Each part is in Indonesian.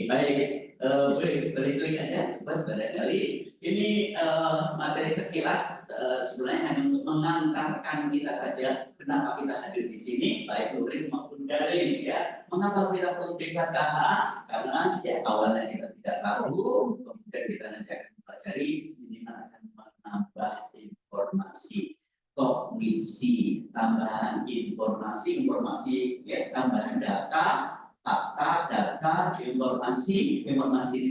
Baik, boleh balik aja cepat barangkali ini materi sekilas sebenarnya hanya untuk mengantarkan kita saja kenapa kita hadir di sini baik luring maupun daring ya. Mengapa kita perlu PKKH? Karena ya awalnya kita tidak tahu, kemudian kita nanti akan mempelajari minimal akan menambah informasi kognisi, tambahan informasi ya, tambahan data, fakta, informasi ini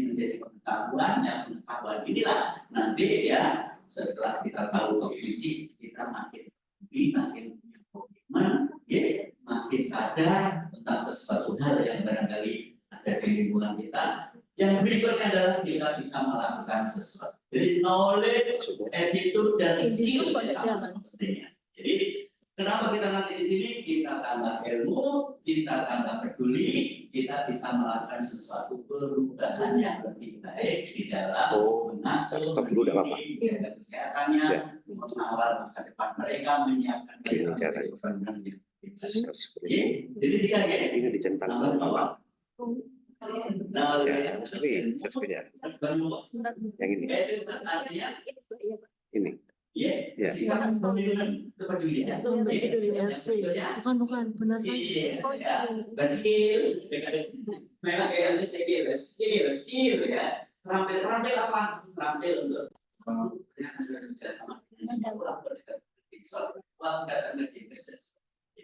menjadi pengetahuan, dan pengetahuan inilah nanti ya setelah kita tahu kognisi kita makin punya komitmen, ya, makin sadar tentang sesuatu hal yang barangkali ada di lingkungan kita. Yang berikutnya adalah kita bisa melakukan sesuatu. Jadi knowledge, attitude, dan skill yang sangat pentingnya. Jadi kenapa kita nanti di sini? Kita tambah ilmu, kita tambah peduli, kita bisa melakukan sesuatu perubahan yang lebih baik di dalam mengasuh, menjaga kesehatannya, mengawal masa depan mereka, menyiapkan mereka untuk jadi tiga ini dicentang bawah. Nah, ya, yang ini. Ini. Ya. Bukan benar kan? Skill, memang kayak skill ya. Terampil apa? Terampil untuk kerjasama dengan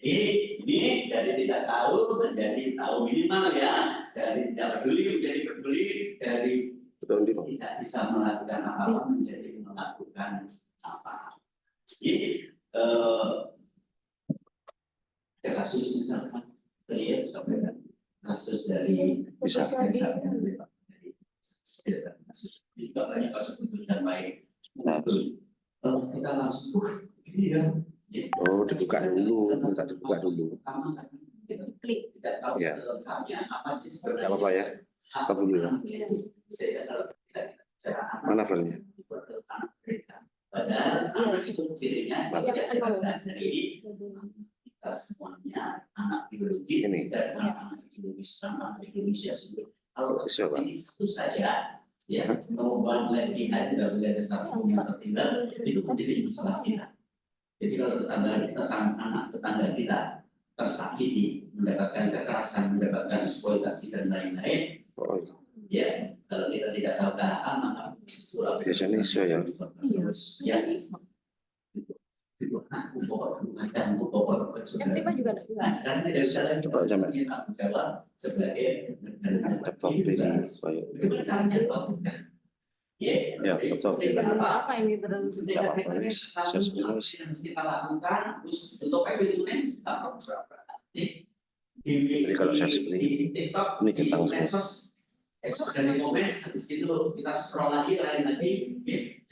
Jadi ini dari tidak tahu menjadi tahu minimal ya, dari tidak peduli menjadi peduli, dari tidak bisa melakukan apa-apa menjadi melakukan apa. Jadi ada kasus misalkan tadi ya kasus dari kasus juga banyak kasus yang baik. Kita langsung ini ya. Oh, dibuka dulu, minta dibuka dulu. Klik, tidak tahu selengkapnya apa sih sebenarnya. Apa ya? Apa dulu ya? Mana filenya? Padahal anak itu cirinya tidak dari kita semuanya anak biologi dan anak Indonesia sendiri. Kalau ini satu saja, ya, no one left behind, tidak boleh ada satu yang tertinggal, itu menjadi masalah kita. Jadi kalau anak tetangga kita tersakiti, mendapatkan kekerasan, mendapatkan eksploitasi dan lain-lain, ya kalau kita tidak tahu tahan, maka biasanya isu ya. Ya, yang tiba juga ada. Nah, sekarang tidak bisa lagi jawab sebagai ya, betul. Apa ini terus? Yang kita lakukan untuk jadi kalau saya seperti ini tentang medsos dari komen habis itu kita scroll lagi lain lagi,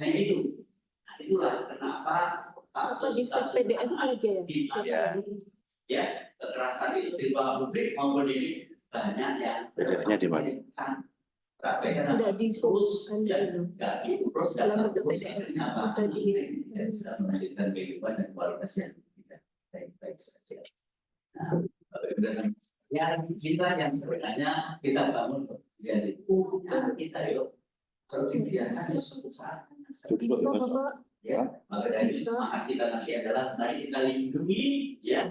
hanya itu. Nah, itulah kenapa kasus PDN aja ya kekerasan itu di ruang publik maupun ini banyak yang PDN-nya di mana? Tidak diurus, nggak diurus dalam bentuk PDN bisa melanjutkan kehidupan dan kualitas yang tidak baik-baik saja. Nah, ya inilah yang sebenarnya kita bangun dari kita yuk. Kalau dibiasakan suatu saat ya, maka dari semangat kita nanti adalah mari kita lindungi ya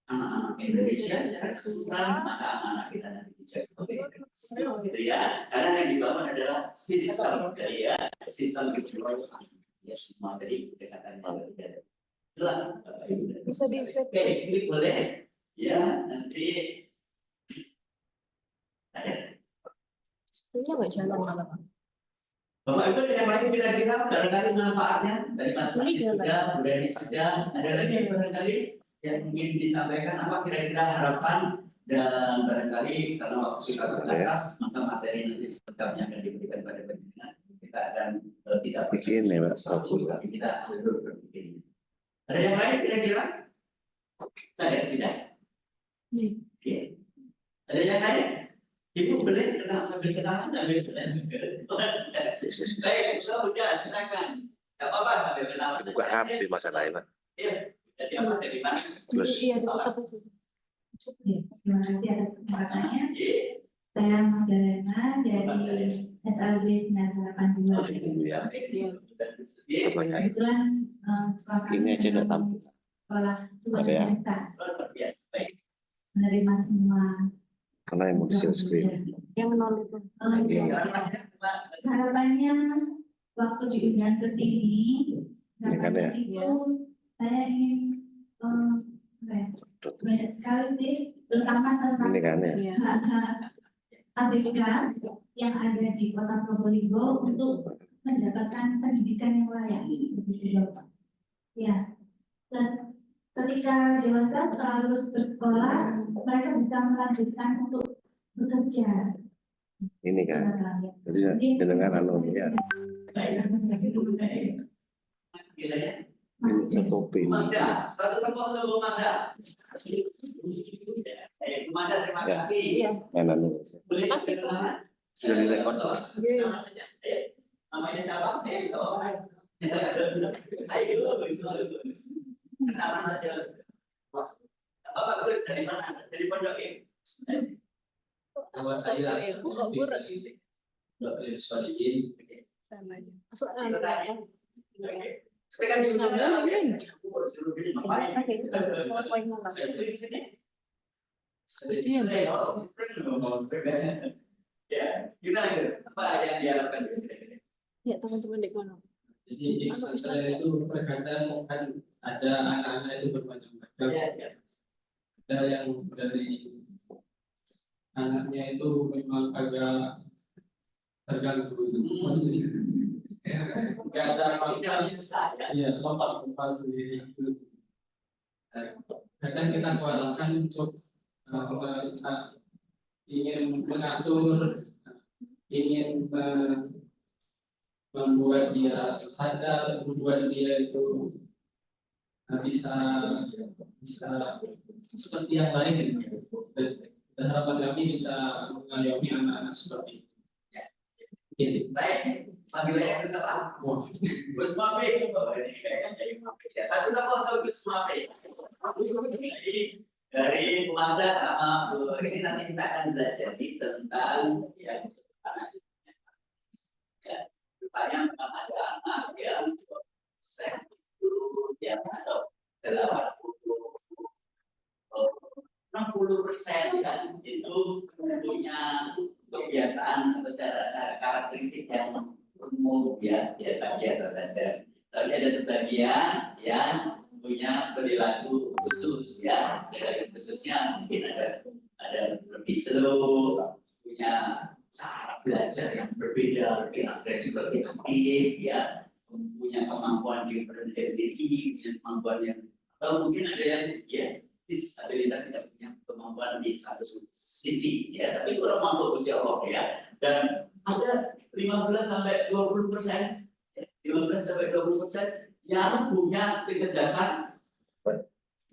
anak-anak Indonesia secara keseluruhan, maka anak-anak kita nanti dijaga gitu ya, karena yang dibangun adalah sistem ya, sistem kekeluargaan ya, semua dari pendekatan yang berbeda. Itulah Bapak Ibu. Bisa di-set. Oke, ini boleh ya, nanti sebenarnya nggak jalan malam. Bapak Ibu yang lain kira-kira barangkali manfaatnya dari Mas Fadi sudah, Bu Reni sudah, ada lagi barangkali yang ingin disampaikan apa kira-kira harapan dan barangkali karena waktu kita terbatas maka materi nanti selengkapnya akan diberikan pada penjelasan kita akan tidak bikin ya Pak. tapi kita berpikir. Ada yang lain kira-kira? Saya tidak. Oke. Ada yang lain? Ibu boleh kenal sambil kenalan sambil baik, sudah silakan. Tidak apa-apa sambil kenalan. Buka HP masalah Pak. Iya. Siapa dari mana? Terus Terima kasih atas kesempatannya. Iya. Saya Magdalena dari SLB 982. Ya. Iya. Kebetulan sekolah kami Ini aja udah memang tampil. sekolah luar Ada ya? biasa, Luar biasa. Baik. menerima semua Karena yang mau share screen. Yang nol itu. Iya. Harapannya waktu diundang ke sini, Ini kan ya? itu saya ingin apa ya, banyak sekali sih, terutama tentang Ini kan ya? Iya. hak-hak ABK yang ada di Kota Probolinggo untuk mendapatkan pendidikan yang layak. Ya, dan ketika dewasa setelah lulus bersekolah, mereka bisa melanjutkan untuk bekerja. Ini kan. Jadi dengan anu ya. Ini fotokopi. Magda, satu tepuk untuk Magda. Magda, terima Ya. kasih. Iya. Dan anu. Boleh Terima kasih, kenalan? Sudah direkod. Iya. Namanya siapa? Ayo, bagus. Kenalan saja. Bapak tulis dari mana? Dari pondok ini. Nama saya Oh, kurang. Dr. Solihin. Sama aja. Masuk aja. Sekarang di Sama sana. mungkin. Aku baru suruh beli ngapain? Saya beli di sini. Iya, Ya, gimana itu? Apa yang diharapkan di sini? Ya, teman-teman di kono. Jadi saya itu terkadang kan ada anak-anak itu bermacam-macam. Ya, siap. Ada yang dari anaknya itu memang agak terganggu itu maksudnya. Nggak ada Tidak apa-apa. bisa saya. Iya, lompat-lompat sendiri itu. Kadang kita kewalahan untuk ingin mengatur, ingin membuat dia sadar, membuat dia itu bisa seperti yang lain. Dan harapan kami bisa mengayomi anak-anak seperti itu. Jadi, Baik, panggilannya bersama. Gus Mape, ini kayaknya jadi Mape. Ya, satu nama untuk Gus Mape. Jadi dari Mada sama Bu, ini nanti kita akan belajar tentang yang ya, rupanya memang ada anak yang persen itu yang atau 60% kan itu punya kebiasaan atau cara karakteristik yang umum ya biasa-biasa saja. Tapi ada sebagian yang punya perilaku khusus ya, perilaku khususnya mungkin ada lebih slow, punya cara belajar yang berbeda, lebih agresif, lebih aktif ya, punya kemampuan different ability, punya kemampuan yang atau mungkin ada yang ya disabilitas tidak punya kemampuan di satu sisi ya, tapi kurang mampu Gusti Allah ya. Dan ada 15 sampai 20%, 15 sampai 20% yang punya kecerdasan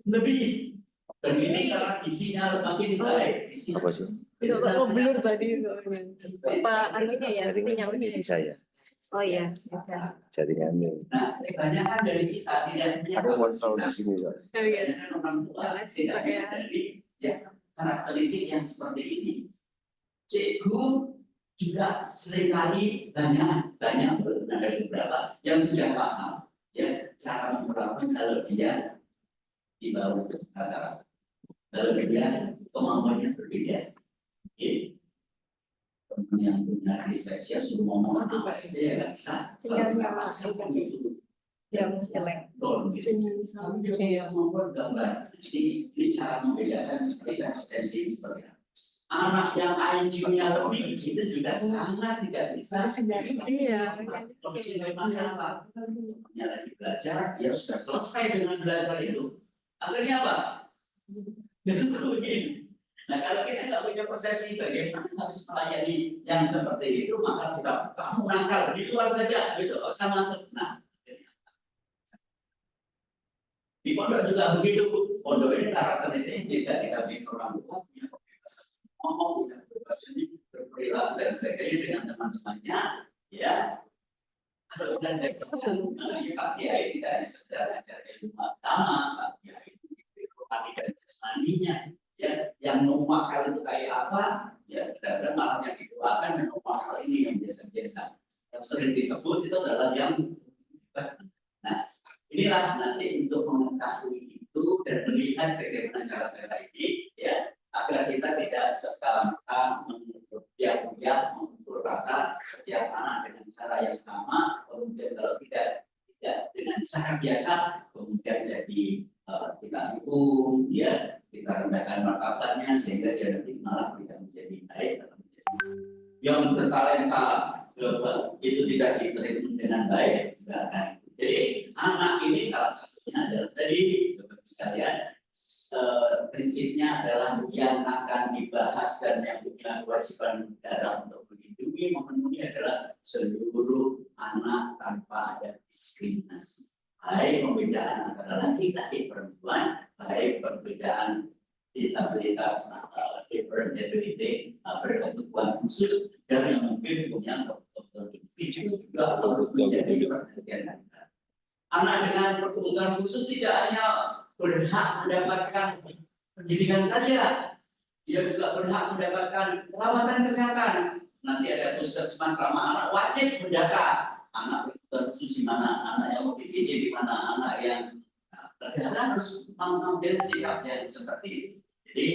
lebih. Dan ini karena gizinya makin baik. Apa sih? Itu kok blur tadi soalnya. Apa anunya ya? Jaringan Sinyalnya di ya? saya. Oh iya, bisa. Jaringannya. Nah, kebanyakan dari kita tidak punya Aku kontrol di sini, Pak. kebanyakan orang tua tidak punya dari ya karakteristik yang seperti ini. Cikgu juga seringkali banyak ada beberapa yang sudah paham ya cara memperlakukan kalau dia di bawah rata-rata, kalau dia kemampuannya berbeda. Teman yang punya disleksia suruh ngomong apa sih saya nggak bisa. Kalau nggak paksa kan itu Yang jelek. Yang membuat gambar. Jadi ini cara membedakan kompetensi seperti apa. Anak yang IQ-nya lebih itu juga sangat tidak bisa. Iya. Kondisi memang apa? Yang lagi belajar, dia sudah selesai dengan belajar itu. Akhirnya apa? Itu begini. Nah kalau kita nggak punya persepsi bagaimana harus melayani yang seperti itu, maka kita kamu nakal di luar saja besok sama senang. Di pondok juga begitu. Pondok ini karakteristiknya tidak dikasih orang tua punya kebebasan ngomong, punya kebebasan berperilaku dan sebagainya dengan teman-temannya. Ya, kalau dan dari Pak Kiai tidak hanya sekedar ajar ilmu agama, Pak Kiai itu rohani dan jasmaninya. ya yang numpakal itu kayak apa, ya benar-benar malah yang didoakan dan numpakal ini yang biasa-biasa yang sering disebut itu adalah yang nah inilah nanti untuk mengetahui itu dan melihat bagaimana cara-cara ini ya agar kita tidak serta-merta mengukur rata setiap anak dengan cara yang sama, kemudian kalau tidak dengan cara biasa kemudian jadi kita hukum ya, kita rendahkan martabatnya sehingga dia nanti malah tidak menjadi baik atau menjadi yang bertalenta itu tidak diterima dengan baik. Nah, jadi anak ini salah satunya adalah tadi Bapak sekalian prinsipnya adalah yang akan dibahas dan yang punya kewajiban negara untuk melindungi memenuhi adalah seluruh anak tanpa ada diskriminasi. Baik pembedaan antara laki-laki perempuan, baik perbedaan disabilitas different ability berkebutuhan khusus dan yang mungkin punya kebutuhan itu juga harus menjadi perhatian kita. Anak dengan kebutuhan khusus tidak hanya berhak mendapatkan pendidikan saja, dia juga berhak mendapatkan perawatan kesehatan. Nanti ada puskesmas ramah anak wajib mendata anak berkebutuhan khusus di mana, anak yang ODGJ di mana, anak yang negara harus mengambil sikap yang seperti itu. Jadi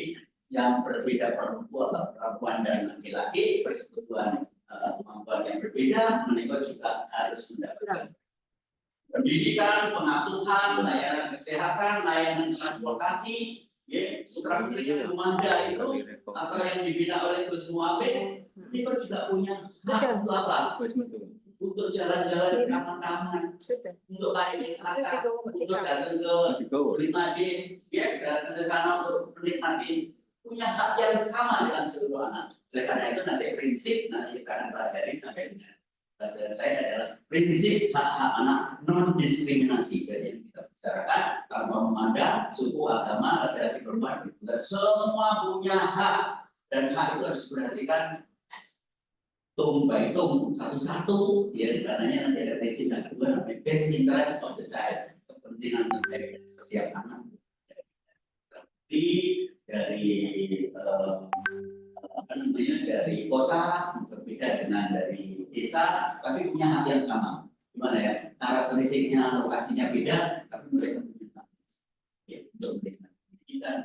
yang berbeda perempuan dan laki-laki berkebutuhan kemampuan yang berbeda, mereka juga harus mendapatkan pendidikan, pengasuhan, layanan kesehatan, layanan transportasi, ya, Putra Putri yang Lumanda itu atau yang dibina oleh Gus Muhammad, mereka juga punya hak untuk apa? Untuk jalan-jalan di taman-taman, untuk lain masyarakat, untuk datang ke 5D, ya datang ke sana untuk menikmati, punya hak yang sama dengan seluruh anak. Oleh karena itu nanti prinsip nanti akan pelajari sampai dengan pelajaran saya adalah prinsip hak-hak anak non diskriminasi. Jadi yang kita bicarakan tanpa memandang suku, agama, laki-laki, perempuan, semua punya hak dan hak itu harus diperhatikan by tum satu-satu ya, karenanya nanti ada prinsip yang kedua namanya best interest of the child, kepentingan dari setiap anak dari apa namanya dari kota berbeda dengan dari desa tapi punya hak yang sama. Gimana ya, karakteristiknya lokasinya beda tapi mereka punya hak ya untuk pendidikan.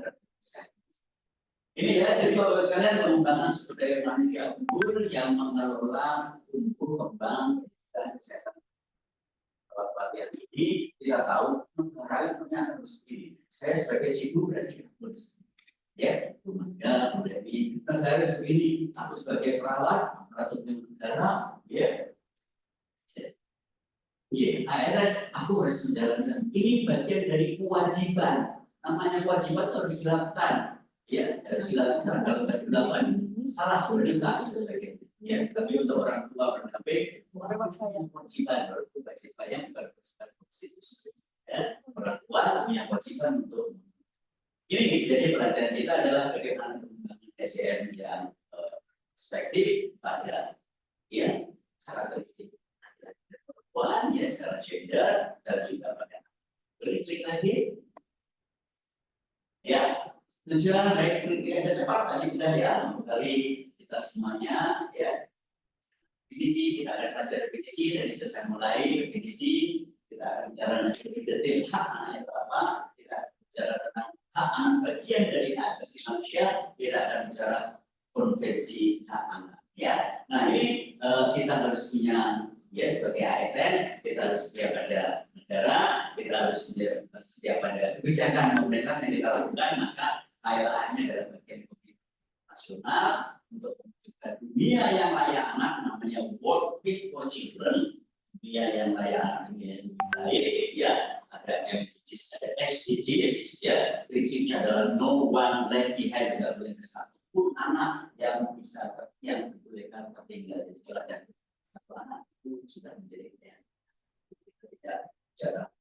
Ini ya, jadi Bapak sekalian pengembangan sumber daya manusia unggul yang mengelola tumbuh kembang dan kesehatan. Kalau pelatihan ini kita tahu negara itu ternyata harus begini. Saya sebagai ibu berarti harus ya, rumahnya menjadi negara begini. Aku sebagai perawat, aparatur negara, ya. Ya, ASN, aku harus menjalankan. Ini bagian dari kewajiban. Namanya kewajiban itu harus dilakukan. Ya, harus dilakukan dalam kehidupan salah berdosa sebagainya. Ya, tapi untuk orang tua berdamping, kewajiban baru kewajiban yang berkewajiban konstitusi. Ya, orang tua punya kewajiban untuk ini. Jadi perhatian kita adalah bagaimana mengembangkan SDM yang perspektif pada ya karakteristik perempuan ya secara gender dan juga pada klik lagi ya. Tujuan baik kritik saya cepat tadi sudah ya membekali kita semuanya ya. Definisi kita akan belajar definisi dari saya mulai definisi kita akan bicara nanti lebih detail hak anak itu apa, kita bicara tentang hak anak bagian dari hak asasi manusia, kita akan bicara konvensi hak anak ya. Nah ini kita harus punya ya sebagai ASN kita harus setia pada negara, kita harus setia pada kebijakan pemerintah yang kita lakukan, maka KLA-nya adalah bagian komitmen nasional untuk mewujudkan dunia yang layak anak, namanya World Fit for Children, dunia yang layak anak, dunia yang lebih baik, ya ada MDGs, ada SDGs, ya prinsipnya adalah no one left behind, tidak boleh satupun anak yang bisa yang dibolehkan tertinggal. Jadi kalau ada satu anak itu sudah menjadi tidak cara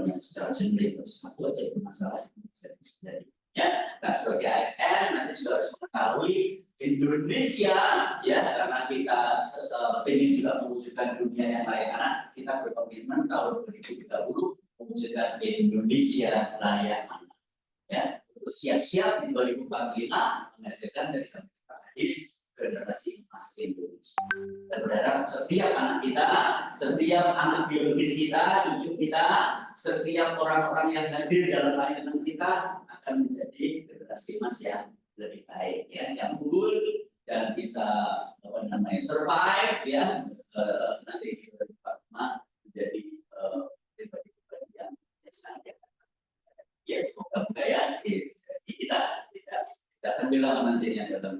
yang secara generik satu aja itu masalah jadi. Ya, nah sebagai ASN nanti juga harus mengetahui Indonesia ya karena kita ingin juga mewujudkan dunia yang layak anak, kita berkomitmen tahun 2030 mewujudkan Indonesia layak anak. Ya, untuk siap-siap di 2045 menghasilkan dari samping hadis generasi emas Indonesia. Kita berharap setiap anak kita, setiap anak biologis kita, cucu kita, setiap orang-orang yang hadir dalam layanan kita akan menjadi generasi emas yang lebih baik, ya, yang unggul dan bisa survive, ya, nanti di 2045 menjadi pribadi-pribadi yang sangat, ya, semoga ya kita terbilang nantinya dalam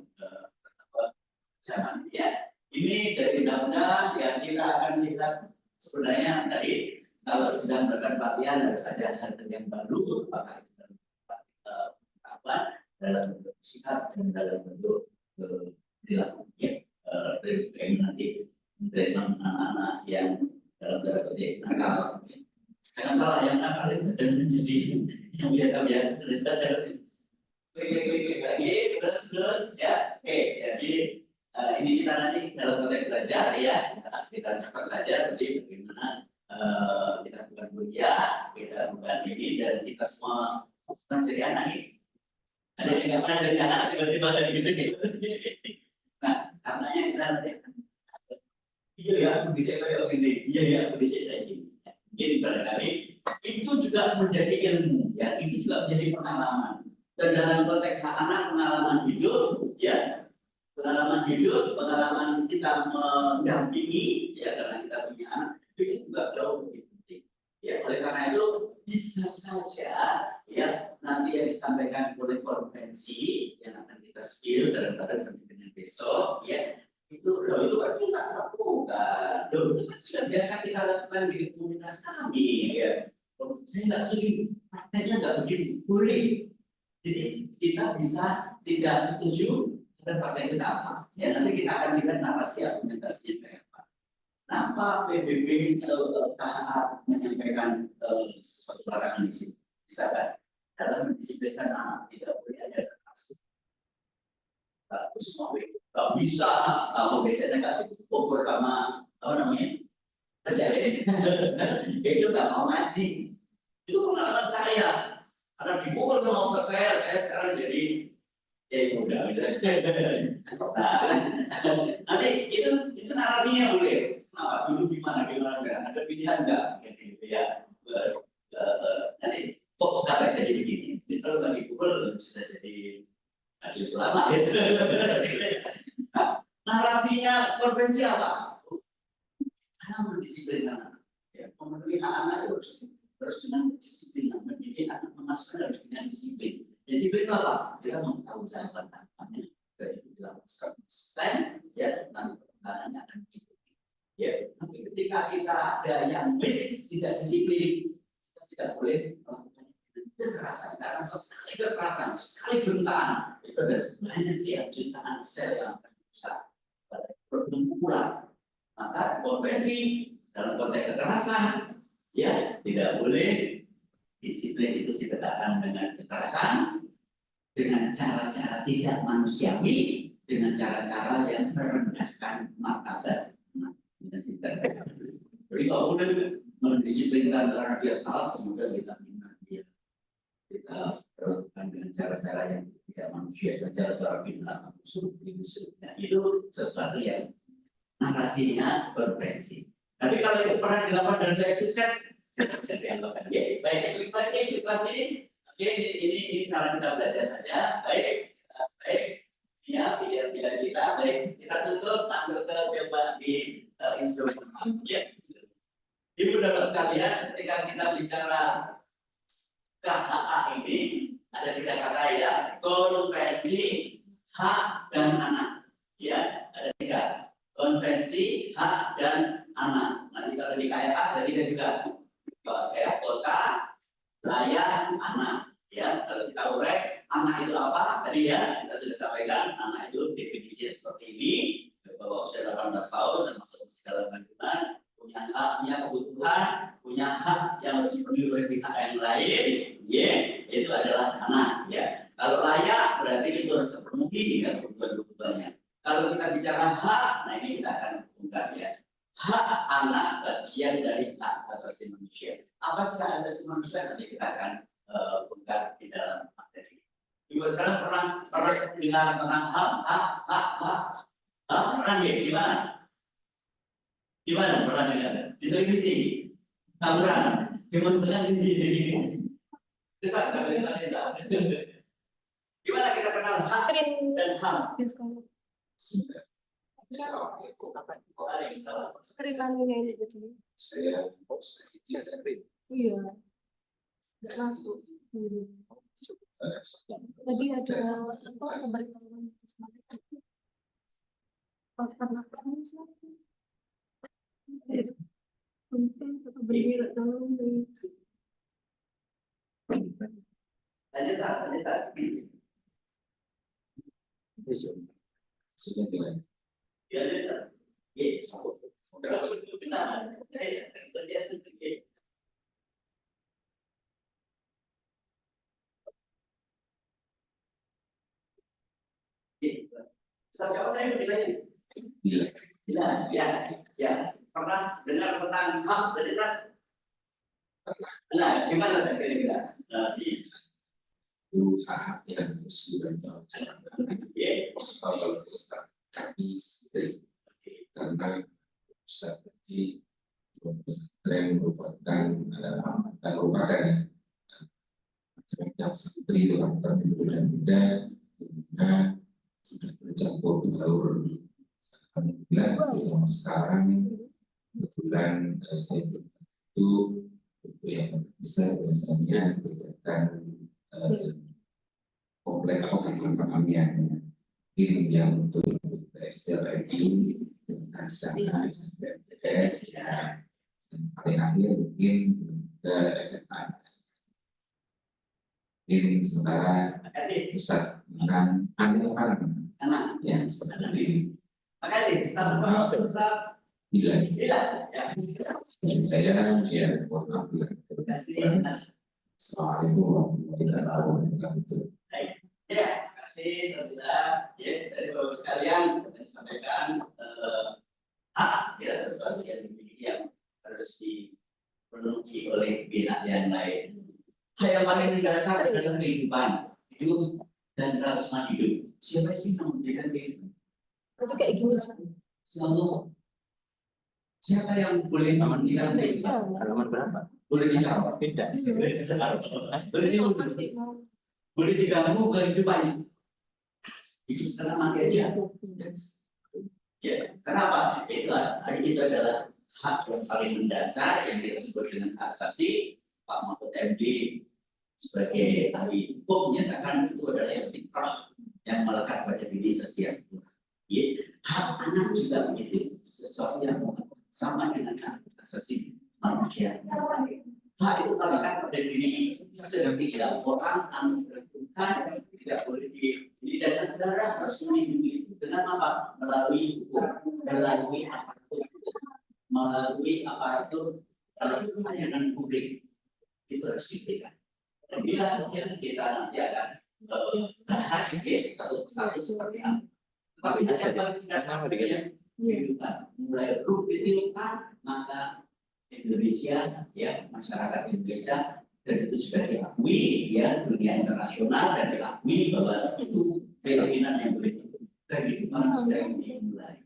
zaman, ya. Ini dari undang-undang yang kita akan lihat sebenarnya tadi kalau sedang melakukan pelatihan harus ada hal yang baru, apakah itu apa dalam bentuk sikap dan dalam bentuk perilaku, ya, nanti treatment anak-anak yang dalam tanda petik nakal. Jangan salah, yang nakal itu dan menjadi yang biasa-biasa klik lagi terus ya. Oke, jadi ini kita nanti dalam konteks belajar, ya, kita catat saja tadi bagaimana kita bukan kuliah, kita bukan ini, dan kita semua bukan jadi anak ini. Ada yang nggak pernah jadi anak tiba-tiba dari gede. Nah, karenanya kita nanti iya ya, aku bisa kayak gini, iya ya, aku bisa kayak gini. Jadi barangkali itu juga menjadi ilmu, ya, itu juga menjadi pengalaman. Dan dalam konteks anak, pengalaman hidup, ya, pengalaman hidup, pengalaman kita mendampingi, ya, karena kita punya anak, itu juga jauh lebih penting. Ya, oleh karena itu bisa saja, ya, nanti yang disampaikan oleh konvensi yang akan kita spill dalam pada sampai dengan besok, ya, itu kan kita lakukan, itu kan sudah biasa kita lakukan di komunitas kami, ya. Saya nggak setuju, prakteknya nggak begitu, boleh. Jadi kita bisa tidak setuju dan praktek kita apa, ya, nanti kita akan lihat narasi argumentasinya kayak apa. Kenapa PBB KHA menyampaikan sesuatu larangan di sini? Bisa kan? Dalam mendisiplinkan anak tidak boleh ada narasi. Terus nggak bisa, mau biasanya nggak ukur sama apa namanya terjalin. Itu nggak mau ngaji. Itu pengalaman saya. Karena dipukul sama ustaz saya sekarang jadi ya udah bisa. Nah, nanti itu narasinya boleh. Nah, dulu gimana nggak ada pilihan nggak, gitu ya. Nanti kok sampai jadi begini. Kalau nggak dipukul sudah jadi hasil selama. Gitu. Nah, narasinya konvensi apa? Karena mendisiplinkan, ya, memenuhi anak itu harus dengan disiplin, mendidik anak memasukkan harus dengan disiplin. Disiplin apa? Kita mau tahu jawaban tantangannya, dari dilakukan konsisten, ya, nanti perkembangannya akan diikuti. Ya, tapi ketika kita ada yang tidak disiplin, kita tidak boleh melakukan kekerasan, karena sekali kekerasan, sekali bentaan, itu ada banyak ya jutaan sel yang akan rusak pada perkumpulan. Maka konvensi dalam konteks kekerasan, ya, tidak boleh. Disiplin itu ditegakkan dengan kekerasan, dengan cara-cara tidak manusiawi, dengan cara-cara yang merendahkan martabat. Jadi kalau boleh mendisiplinkan karena dia salah, kemudian kita minta dia, kita lakukan dengan cara-cara yang tidak manusia, dan cara-cara binatang itu sesuatu yang narasinya konvensi. Tapi kalau itu pernah dilakukan dan saya sukses, bisa dianggapkan. Ya, baik, klik lagi. Oke, ini cara kita belajar saja. Baik, ya, pilihan kita. Baik, kita tutup, masuk ke coba di instrumen. Ya, ibu dan bapak sekalian, ketika kita bicara KHA ini ada 3 kata, ya, konvensi, hak, dan anak. Ya, ada 3. Konvensi, hak, dan anak. Nanti kalau di KHA ada 3 juga. Ya, kota, layak, anak. Ya, kalau kita urek, anak itu apa? Tadi ya kita sudah sampaikan, anak itu definisinya seperti ini, bahwa usia 18 tahun dan masuk usia dalam kandungan, punya hak, punya kebutuhan, punya hak yang harus dipenuhi oleh pihak yang lain, ya, itu adalah anak. Ya, kalau layak berarti itu harus terpenuhi dengan kebutuhan-kebutuhannya. Kalau kita bicara hak, nah ini kita akan ungkap, ya. Hak anak bagian dari hak asasi manusia. Apa sih hak asasi manusia? Nanti kita akan ungkap di dalam materi. Ibu sekarang pernah dengar tentang pernah ya? Gimana? Gimana pernah dengar? Di televisi, tawuran, demonstrasi ini. Bisa sampai tanya. Gimana kita kenal hak dan ham? Screen anunya ini gitu. Saya screen. Iya. Nggak masuk. Tadi ada apa pemberitahuan bendera dalam Lanjut. Sebenarnya Ya, benar. Saya kerja seperti Siapa yang ditanya? bila Ya. Pernah dengar tentang hak dan nah, gimana kira-kira? Si itu hak yang sudah ya, kalau kami sendiri karena pusat tadi pesantren merupakan semacam santri dalam berbeda-beda dimana sudah bercampur baur. Alhamdulillah terutama sekarang kebetulan itu yang besar biasanya kegiatan komplek atau kegiatan yang untuk SDLI dengan sana SDPS ya, dan paling akhir mungkin ke SMA. Ini sementara pusat dengan anak yang seperti ini. makasih. Selamat Bila ya. saya ya mohon maaf ya. Terima kasih. Assalamualaikum warahmatullahi wabarakatuh. Ya, kasih sebelah ya dari Bapak sekalian yang disampaikan hak ya sesuatu yang dimiliki yang harus dipenuhi oleh pihak yang lain. Hal yang paling dasar dalam kehidupan hidup dan kelangsungan hidup. Siapa sih yang memberikan kehidupan? Tapi kayak gini. Selalu siapa yang boleh memberikan kehidupan? Halaman berapa? Boleh dijawab. Beda. Boleh diganggu kehidupannya. Hidup setengah mati aja. Ya, kenapa? Itu adalah hak yang paling mendasar yang kita sebut dengan hak asasi. Pak Mahfud MD sebagai ahli hukum menyatakan itu adalah yang fitrah yang melekat pada diri setiap orang. Ya, hak anak juga begitu, sesuatu yang sama dengan hak asasi manusia. Hak itu melekat pada diri setiap orang, anugerah Tuhan tidak boleh ini dan negara harus melindungi itu dengan apa? Melalui hukum, melalui aparatur pelayanan publik. Itu harus diberikan. Bila yang kita nanti akan bahas satu persatu seperti apa. Tapi ada yang paling dasar kehidupan mulai ruh ditiupkan, maka Indonesia ya masyarakat Indonesia dan itu sudah diakui ya dunia internasional dan diakui bahwa itu keyakinan yang berikut kehidupan sudah dimulai.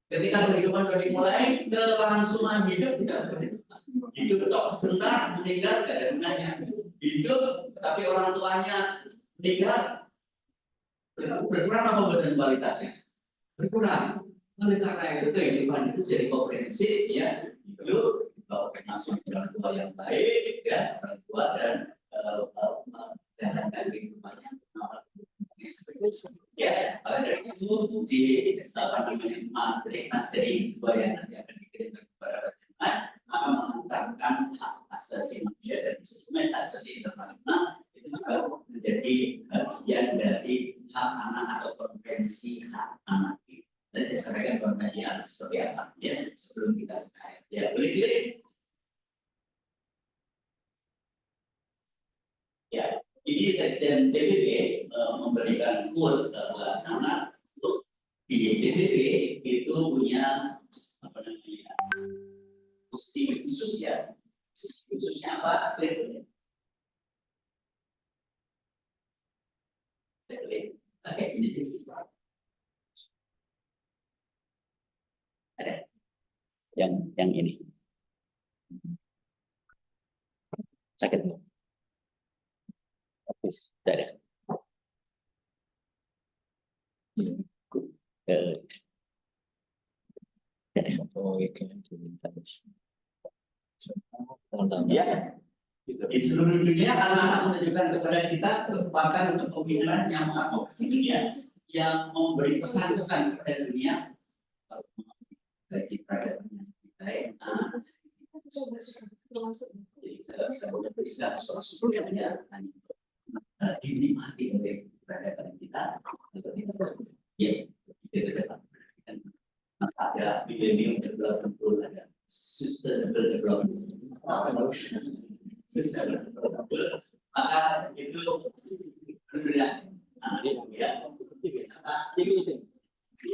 Ketika kehidupan sudah dimulai, kelangsungan hidup tidak berhenti. Hidup tok sebentar, meninggal tidak ada gunanya. Hidup, tapi orang tuanya meninggal, berkurang apa badan kualitasnya? Berkurang. Oleh karena itu kehidupan itu jadi komprehensif ya. Hidup, masuk orang tua yang baik ya, orang tua dan menjalankan kehidupannya. Ya, dari itu di materi yang nanti akan dikirimkan kepada teman-teman akan mengantarkan hak asasi manusia dan instrumen asasi internasional itu juga menjadi bagian dari hak anak atau konvensi hak anak itu. Dan saya sampaikan konvensi anak seperti apa ya sebelum kita ya boleh ya. Ini Sekjen PBB memberikan quote bahwa anak di PBB itu punya apa namanya posisi khusus ya. Khususnya apa? yang ini. Sakit. Habis, tidak ada. Ya, di seluruh dunia anak-anak menunjukkan kepada kita kekuatan untuk pemikiran yang mengadvokasi dunia, yang memberi pesan-pesan kepada dunia bagi peradaban kita yang dinikmati oleh peradaban kita. Ya, ada millennium development goals, ada sustainable development, maka itu berbeda.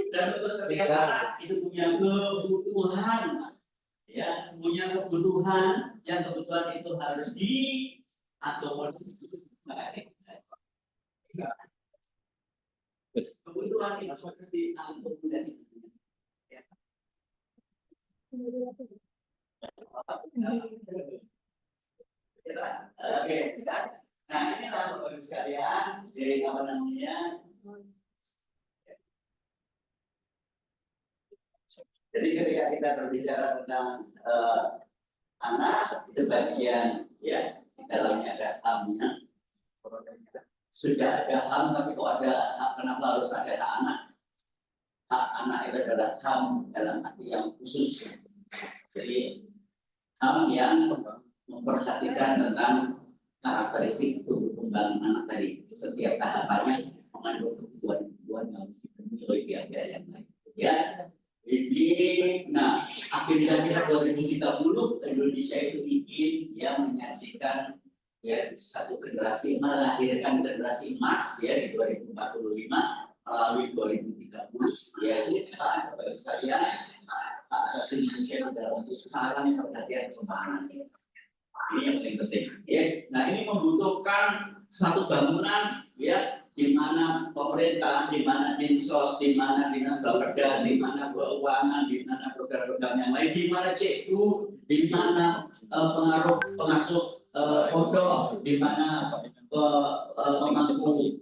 Dan untuk setiap anak itu punya kebutuhan, ya, punya kebutuhan yang kebutuhan itu harus diakomodir. Kebutuhan itu harus diakomodasi. Oke, sekarang. Nah, ini Bapak sekalian, dari apa namanya? Jadi ketika kita berbicara tentang anak, itu bagian ya di dalamnya ada HAM-nya. Sudah ada HAM, tapi kok ada hak, kenapa harus ada hak anak? Hak anak itu adalah HAM dalam arti yang khusus. Jadi HAM yang memperhatikan tentang karakteristik tumbuh kembang anak tadi. Setiap tahapannya mengandung kebutuhan yang harus dipenuhi oleh pihak-pihak yang lain. Ya, ini, nah, agenda kita 2030 Indonesia itu ingin ya menyajikan ya satu generasi, melahirkan generasi emas ya di 2045 melalui 2030 ya kita Bapak sekalian hak asasi manusia dalam besaran perhatian pemahaman ini yang paling penting ya. Nah, ini membutuhkan satu bangunan ya, di mana pemerintah, di mana Dinsos, di mana Dinas Bapeda, di mana keuangan, di mana program-program yang lain, di mana CU, di mana pengasuh pondok, di mana pemangku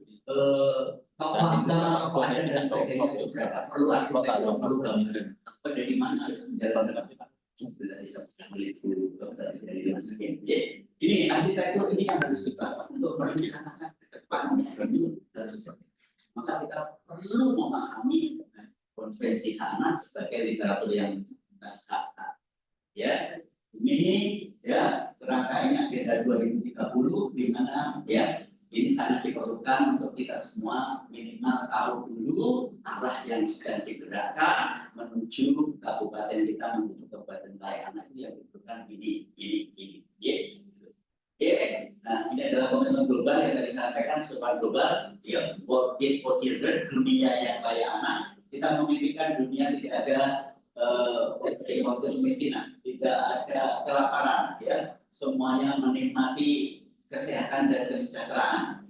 tokoh agama, tokoh adat dan sebagainya itu berapa perlu arsitektur, perlu bangunan. Dari mana harus menjalankan sudah disebutkan oleh Ibu dari Mas Kim. Ini arsitektur ini yang harus kita untuk merencanakan ke depannya itu harus seperti. Maka kita perlu memahami konvensi hak anak sebagai literatur yang hak. Ya, ini ya kerangkanya agenda 2030 di mana ya ini sangat diperlukan untuk kita semua minimal tahu dulu arah yang sedang digerakkan menuju kabupaten kita, menuju kabupaten layanan yang dibutuhkan ini. Nah, ini adalah komitmen global yang tadi saya sampaikan, super global, ya, World Gate for Children, dunia yang kaya anak. Kita memimpikan dunia tidak ada kemiskinan, tidak ada kelaparan, ya, semuanya menikmati kesehatan dan kesejahteraan,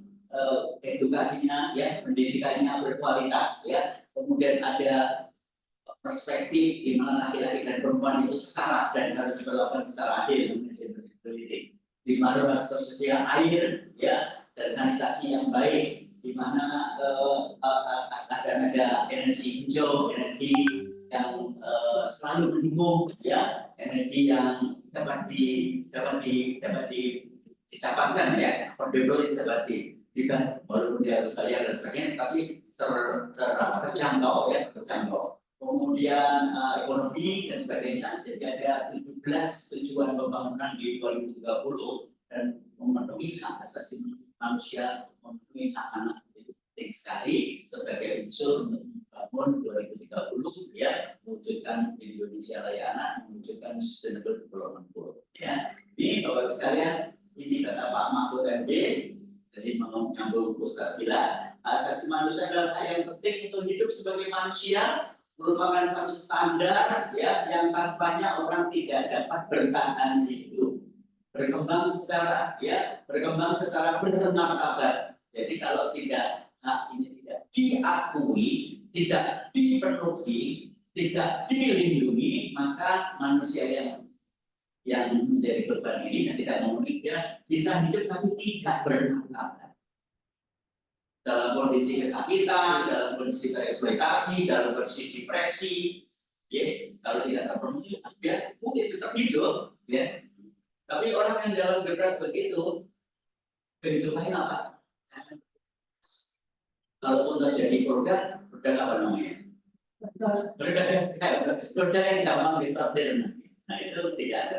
edukasinya, ya, pendidikannya berkualitas, ya, kemudian ada perspektif di mana laki-laki dan perempuan itu setara dan harus diperlakukan secara adil, di mana harus tersedia air, ya, dan sanitasi yang baik, di mana ada energi hijau, energi yang selalu mendukung, ya, energi yang dapat didapatkan, ya, affordable dapat diberikan walaupun dia harus bayar dan sebagainya, tapi terjangkau, ya, terjangkau. Kemudian ekonomi dan sebagainya. Jadi ada 17 tujuan pembangunan di 2030 dan memenuhi hak asasi manusia, memenuhi hak anak itu penting sekali sebagai unsur untuk membangun 2030 ya, mewujudkan Indonesia layak anak, mewujudkan sustainable development goal. Ya, ini Bapak sekalian, ini kata Pak Mahfud MD. Jadi menyambung Ustaz bilang, asasi manusia adalah hal yang penting untuk hidup sebagai manusia, merupakan satu standar ya yang tanpanya orang tidak dapat bertahan hidup, berkembang secara bermartabat. Jadi kalau tidak hak ini tidak diakui, tidak dipenuhi, tidak dilindungi, maka manusia yang menjadi korban ini yang tidak memenuhi dia bisa hidup tapi tidak bermartabat. Dalam kondisi kesakitan, dalam kondisi tereksploitasi, dalam kondisi depresi, ya, kalau tidak terpenuhi, dia mungkin tetap hidup, ya. Tapi orang yang dalam depresi begitu, kehidupannya apa? Kalaupun terjadi produk apa namanya? Produk yang gampang disortir. Nah itu tidak ada.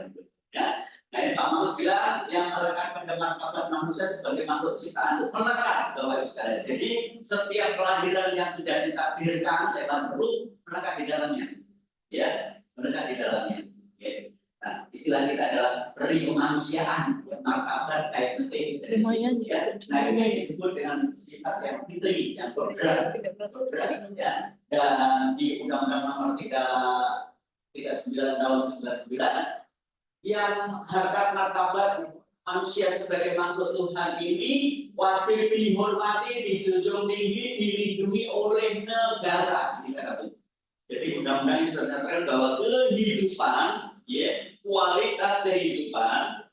Ya. Nah, Pak Mahfud bilang yang melekat pada martabat manusia sebagai makhluk ciptaan itu melekat Bapak Ibu sekalian. Jadi setiap kelahiran yang sudah ditakdirkan lewat ruh melekat di dalamnya, ya, melekat di dalamnya. Ya. Nah, istilah kita adalah peri kemanusiaan, ya, martabat kayak penting. Ya. Nah ini disebut dengan sifat yang fitri, yang kodrat, ya. Dan di Undang-Undang Nomor 39 tahun 99 yang harkat martabat manusia sebagai makhluk Tuhan ini wajib dihormati, dijunjung tinggi, dilindungi oleh negara. Jadi undang-undang yang sudah menyatakan bahwa kehidupan, ya, kualitas kehidupan,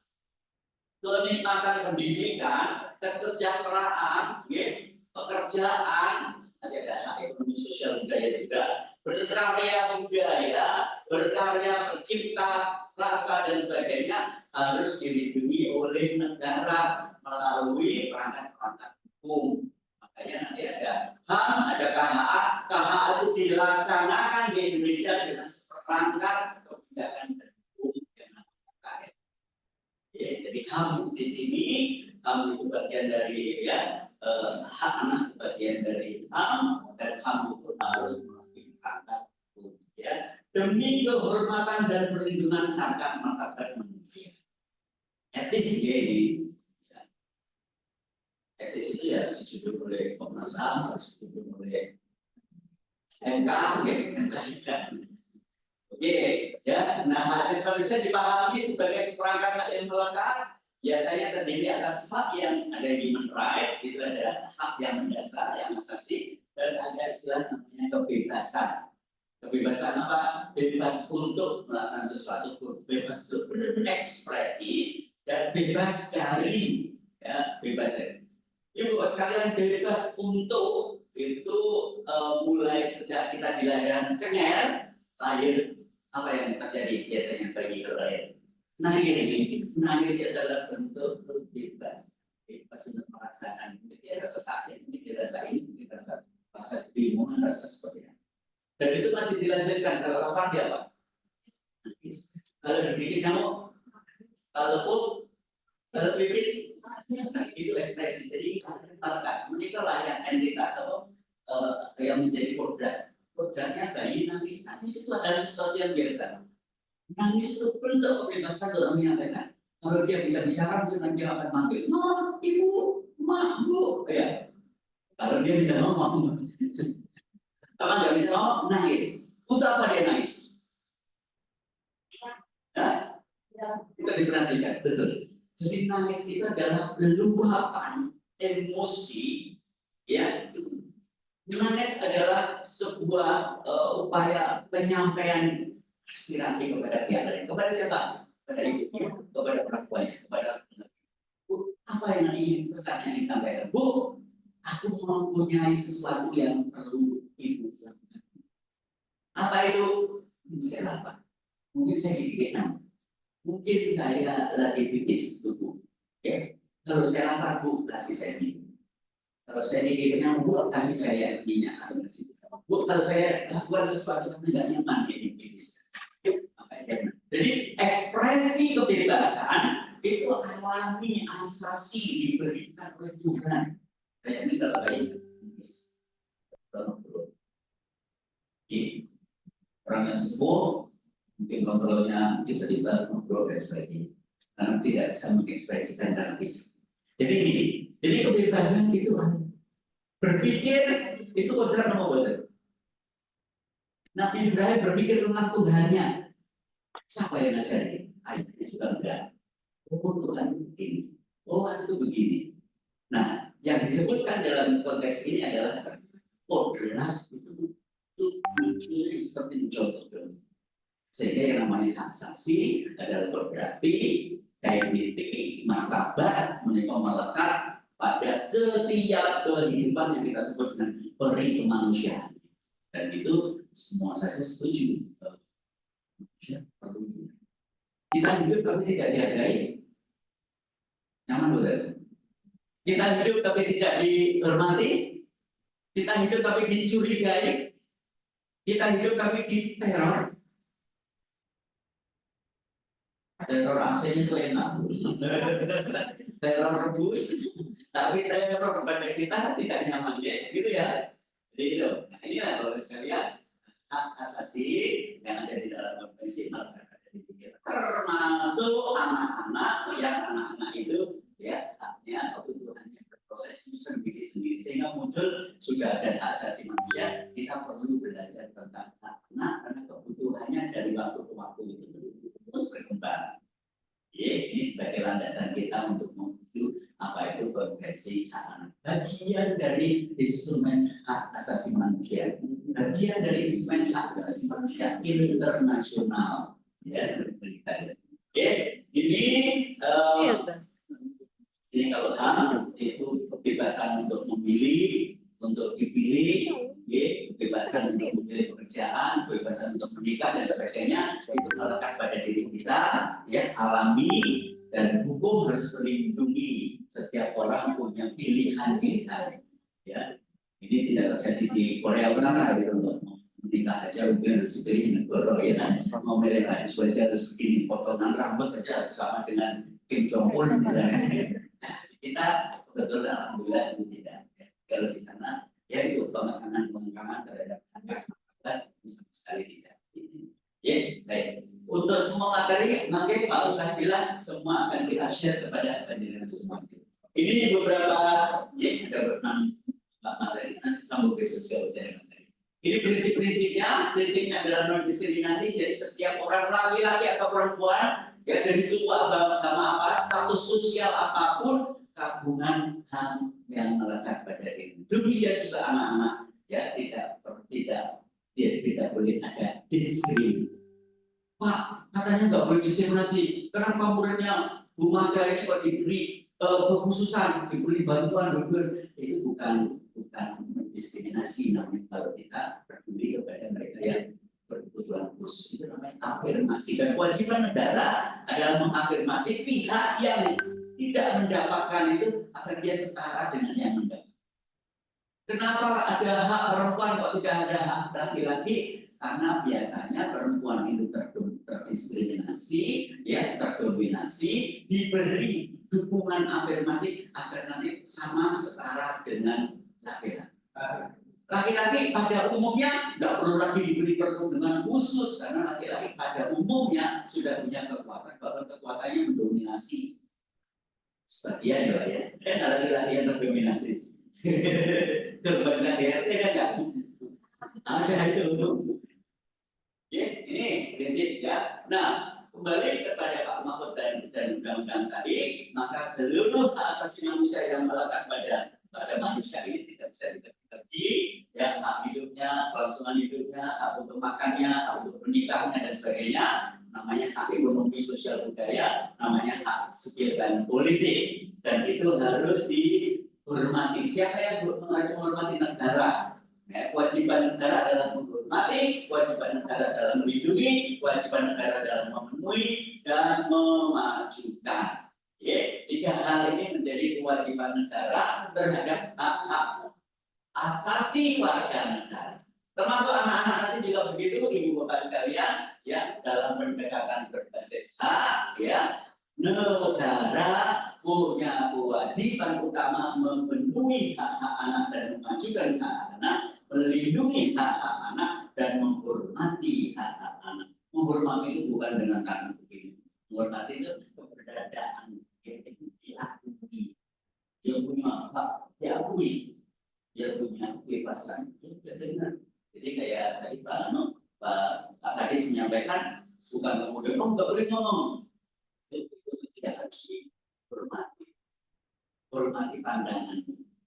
kenikmatan pendidikan, kesejahteraan, ya, pekerjaan, nanti ada hak ekonomi sosial budaya juga, berkarya budaya, berkarya bercipta, rasa dan sebagainya harus dilindungi oleh negara melalui perangkat-perangkat hukum. Makanya nanti ada HAM, ada KHA. KHA itu dilaksanakan di Indonesia dengan perangkat kebijakan dan hukum yang namanya. Ya, jadi HAM di sini, HAM itu bagian dari hak anak bagian dari HAM, dan HAM itu harus melalui perangkat hukum. Ya. Demi kehormatan dan perlindungan harkat martabat manusia. Etis ya ini. Ya. Etis itu ya harus dijunjung oleh Komnas HAM, harus dijunjung oleh MK, ya, MK juga. Oke, ya. Nah, hak asasi manusia dipahami sebagai seperangkat hak yang melekat. Biasanya terdiri atas hak yang ada human right, itu ada hak yang mendasar, yang asasi, dan ada istilah namanya kebebasan. Kebebasan apa? Bebas untuk melakukan sesuatu, bebas untuk berekspresi, dan bebas dari, ya, bebas dari. Ibu Bapak sekalian, bebas untuk itu mulai sejak kita dilahirkan cengeng, lahir apa yang terjadi biasanya bagi lahir? Nangis. Nangis adalah bentuk bebas, bebas untuk merasakan. Dia rasa sakit, dia rasa ini, dia rasa bingung, rasa seperti apa. Dan itu masih dilanjutkan. Kalau lapar dia apa? Nangis. Kalau digigit nyamuk, kalau pipis, itu ekspresi. Jadi itulah yang entita atau yang menjadi kodrat. Kodratnya bayi nangis. Nangis itu adalah sesuatu yang biasa. Nangis itu bentuk kebebasan dalam menyatakan. Kalau dia bisa bicara, dia akan manggil, "Ma, ibu, ma, bu." Ya. Kalau dia bisa ngomong. Kalau nggak bisa ngomong, nangis. Untuk apa dia nangis? Nah, kita diperhatikan, betul. Jadi nangis itu adalah luapan emosi, ya. Nangis adalah sebuah upaya penyampaian aspirasi kepada pihak lain. Kepada siapa? Kepada ibunya, kepada orang tuanya, kepada Bu, apa yang ingin pesan yang disampaikan? Bu, aku mempunyai sesuatu yang perlu ibu lakukan. Apa itu? Saya lapar. Mungkin saya digigit nyamuk. Mungkin saya lagi pipis tubuh. Ya. Kalau saya lapar, Bu, kasih saya minum. Kalau saya digigit nyamuk, Bu, kasih saya minyak atau kasih. Bu, kalau saya lakukan sesuatu yang tidak nyaman, ini pipis. Jadi ekspresi kebebasan itu alami, asasi, diberikan oleh Tuhan. Kayak kita baik. Orang yang sembuh mungkin kontrolnya tiba-tiba ngobrol dan sebagainya karena tidak bisa mengekspresikan dalam fisik. Jadi kebebasan itu berpikir itu kodrat nomor betul. Nabi Ibrahim berpikir tentang Tuhannya. Siapa yang ngajarin? Ayahnya juga enggak. Oh Tuhan begini. Oh itu begini. Nah, yang disebutkan dalam konteks ini adalah kodrat itu munculnya seperti contoh. Sehingga yang namanya hak asasi adalah berarti dignity, martabat menika melekat pada setiap kehidupan yang kita sebut dengan peri kemanusiaan. Dan itu semua saya setuju. Manusia perlu. Kita hidup tapi tidak dihargai. Nyaman betul. Kita hidup tapi tidak dihormati. Kita hidup tapi dicurigai. Kita hidup tapi diteror. Teror asing itu enak. Teror rebus. Tapi teror pada kita tidak nyaman ya. Gitu ya. Jadi itu. Nah, inilah kalau sekalian hak asasi yang ada di dalam konvensi termasuk anak-anak yang anak-anak itu ya haknya kebutuhannya berproses itu sendiri-sendiri sehingga muncul sudah ada hak asasi manusia. Kita perlu belajar tentang anak karena kebutuhannya dari waktu ke waktu itu terus berkembang. Ini sebagai landasan kita untuk menuju apa itu konvensi hak anak. Bagian dari instrumen hak asasi manusia, bagian dari instrumen hak asasi manusia internasional. Ya, ini kalau HAM itu kebebasan untuk memilih, untuk dipilih, kebebasan untuk memilih pekerjaan, kebebasan untuk menikah dan sebagainya itu melekat pada diri kita, ya alami dan hukum harus melindungi setiap orang punya pilihan-pilihan. Ya, ini tidak terjadi di Korea Utara gitu loh. Menikah aja mungkin harus dipilih negara ya, mau milih baju aja harus begini, potongan rambut aja harus sama dengan Kim Jong Un misalnya. Kita betul alhamdulillah itu tidak. Kalau di sana ya itu penekanan terhadap hak bisa sekali tidak. Ya baik. Untuk semua materi nanti Pak Ustaz bilang semua akan kita share kepada panjenengan semua. Ini beberapa ya ada berenam materi nanti sambung besok juga saya materi. Ini prinsipnya adalah non diskriminasi. Jadi setiap orang laki-laki atau perempuan ya dari suku agama apa, status sosial apapun, kagungan HAM yang melekat pada diri. Demikian juga anak-anak ya tidak boleh ada diskriminasi. Pak, katanya nggak boleh diskriminasi. Kenapa muridnya Bu Maga ini kok diberi kekhususan, diberi bantuan, itu bukan diskriminasi namanya kalau kita peduli kepada mereka yang berkebutuhan khusus. Itu namanya afirmasi, dan kewajiban negara adalah mengafirmasi pihak yang tidak mendapatkan itu agar dia setara dengan yang mendapat. Kenapa ada hak perempuan kok tidak ada hak laki-laki? Karena biasanya perempuan itu terdiskriminasi, ya terdominasi, diberi dukungan afirmasi agar nanti sama setara dengan laki-laki. Laki-laki pada umumnya tidak perlu lagi diberi perlindungan khusus karena laki-laki pada umumnya sudah punya kekuatan, bahkan kekuatannya mendominasi. Sebagian ya, laki-laki yang terdominasi. Kebanyakan DRT kan nggak ada itu. Ya, ini prinsip ya. Nah, kembali kepada Pak Mahfud dan undang-undang tadi, maka seluruh hak asasi manusia yang melekat pada manusia ini tidak bisa dibagi, ya hak hidupnya, kelangsungan hidupnya, hak untuk makannya, hak untuk menikahnya dan sebagainya, namanya hak ekonomi, sosial, budaya, namanya hak sipil dan politik, dan itu harus dihormati. Siapa yang menghormati negara? Ya, kewajiban negara adalah menghormati, kewajiban negara adalah melindungi, kewajiban negara adalah memenuhi dan memajukan. Ya, tiga hal ini menjadi kewajiban negara terhadap hak-hak asasi warga negara. Termasuk anak-anak nanti juga begitu, ibu bapak sekalian, ya dalam pendekatan berbasis hak, ya negara punya kewajiban utama memenuhi hak-hak anak dan memajukan hak anak, melindungi hak-hak anak dan menghormati hak-hak anak. Menghormati itu bukan dengan tangan begini. Menghormati itu keberadaan yang diakui, dia punya hak diakui, dia punya kebebasan. Jadi kayak tadi Pak Kadis menyampaikan, bukan kemudian nggak boleh ngomong. Itu tidak harus dihormati pandangan.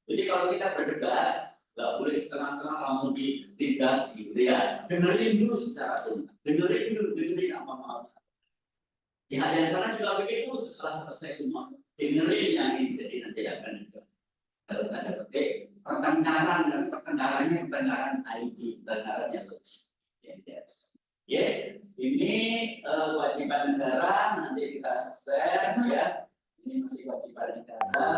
Jadi kalau kita berdebat, nggak boleh setengah-setengah langsung ditindas gitu ya. Dengerin dulu secara tuntas, dengerin apa mau. Di hal yang sana juga begitu, setelah selesai semua, dengerin yang ini jadi nanti akan dalam tanda petik pertengkarannya pertengkaran ID, pertengkaran yang logis. Ya, ini kewajiban negara, nanti kita share ya. Ini masih kewajiban negara.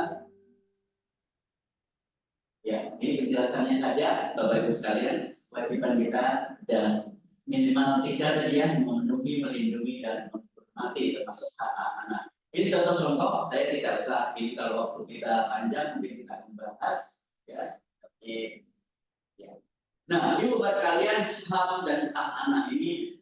Ya, ini penjelasannya saja, Bapak Ibu sekalian. Kewajiban kita dan minimal 3 tadi ya, memenuhi, melindungi dan menghormati termasuk hak anak. Ini contoh-contoh. Saya tidak usah ini kalau waktu kita panjang mungkin kita akan bahas ya. Tapi ya. Nah, Ibu Bapak sekalian, HAM dan hak anak ini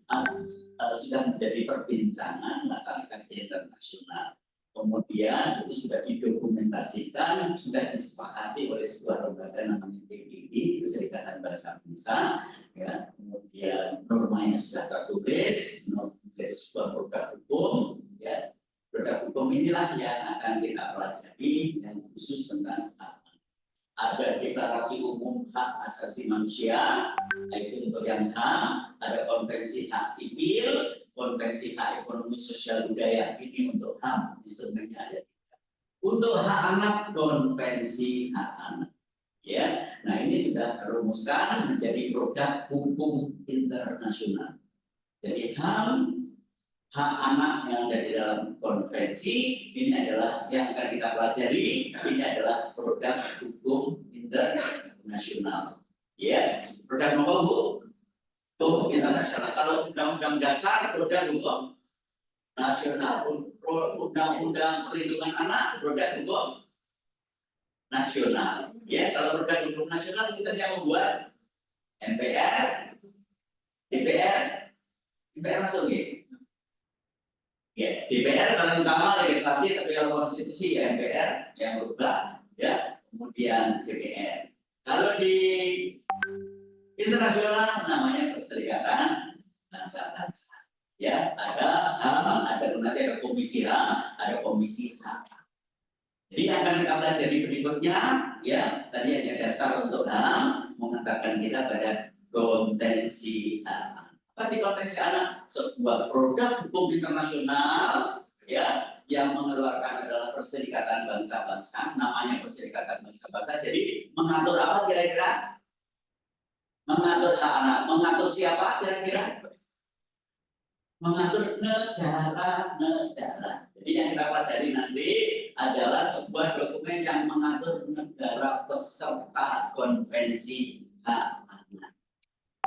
sudah menjadi perbincangan masyarakat internasional. Kemudian itu sudah didokumentasikan, sudah disepakati oleh sebuah lembaga namanya PBB, Perserikatan Bangsa-Bangsa. Ya, kemudian normanya sudah tertulis, menjadi sebuah produk hukum. Ya, produk hukum inilah yang akan kita pelajari yang khusus tentang hak. Ada deklarasi umum hak asasi manusia, yaitu untuk yang HAM, ada konvensi hak sipil, konvensi hak ekonomi sosial budaya, ini untuk HAM, instrumennya ada 3. Untuk hak anak, konvensi hak anak. Ya, nah ini sudah dirumuskan menjadi produk hukum internasional. Jadi HAM, hak anak yang ada di dalam konvensi, ini adalah yang akan kita pelajari, ini adalah produk hukum internasional. Ya, produk apa Bu? Hukum internasional. Kalau undang-undang dasar, produk hukum nasional. Undang-undang perlindungan anak, produk hukum nasional. Ya, kalau produk hukum nasional kita yang membuat MPR, DPR masuk ya. Ya, DPR paling utama legislasi, tapi kalau konstitusi ya MPR yang berubah, ya, kemudian DPR. Kalau di internasional namanya Perserikatan Bangsa-Bangsa. Ya, ada HAM, nanti ada komisi HAM, ada komisi HAM. Jadi yang akan kita pelajari berikutnya, ya, tadi hanya dasar untuk HAM, mengatakan kita pada konvensi HAM. Apa sih konvensi anak? Sebuah produk hukum internasional ya yang mengeluarkan adalah Perserikatan Bangsa-Bangsa, namanya Perserikatan Bangsa-Bangsa. Jadi mengatur apa kira-kira? Mengatur hak anak. Mengatur siapa kira-kira? Mengatur negara-negara. Jadi yang kita pelajari nanti adalah sebuah dokumen yang mengatur negara peserta konvensi hak anak.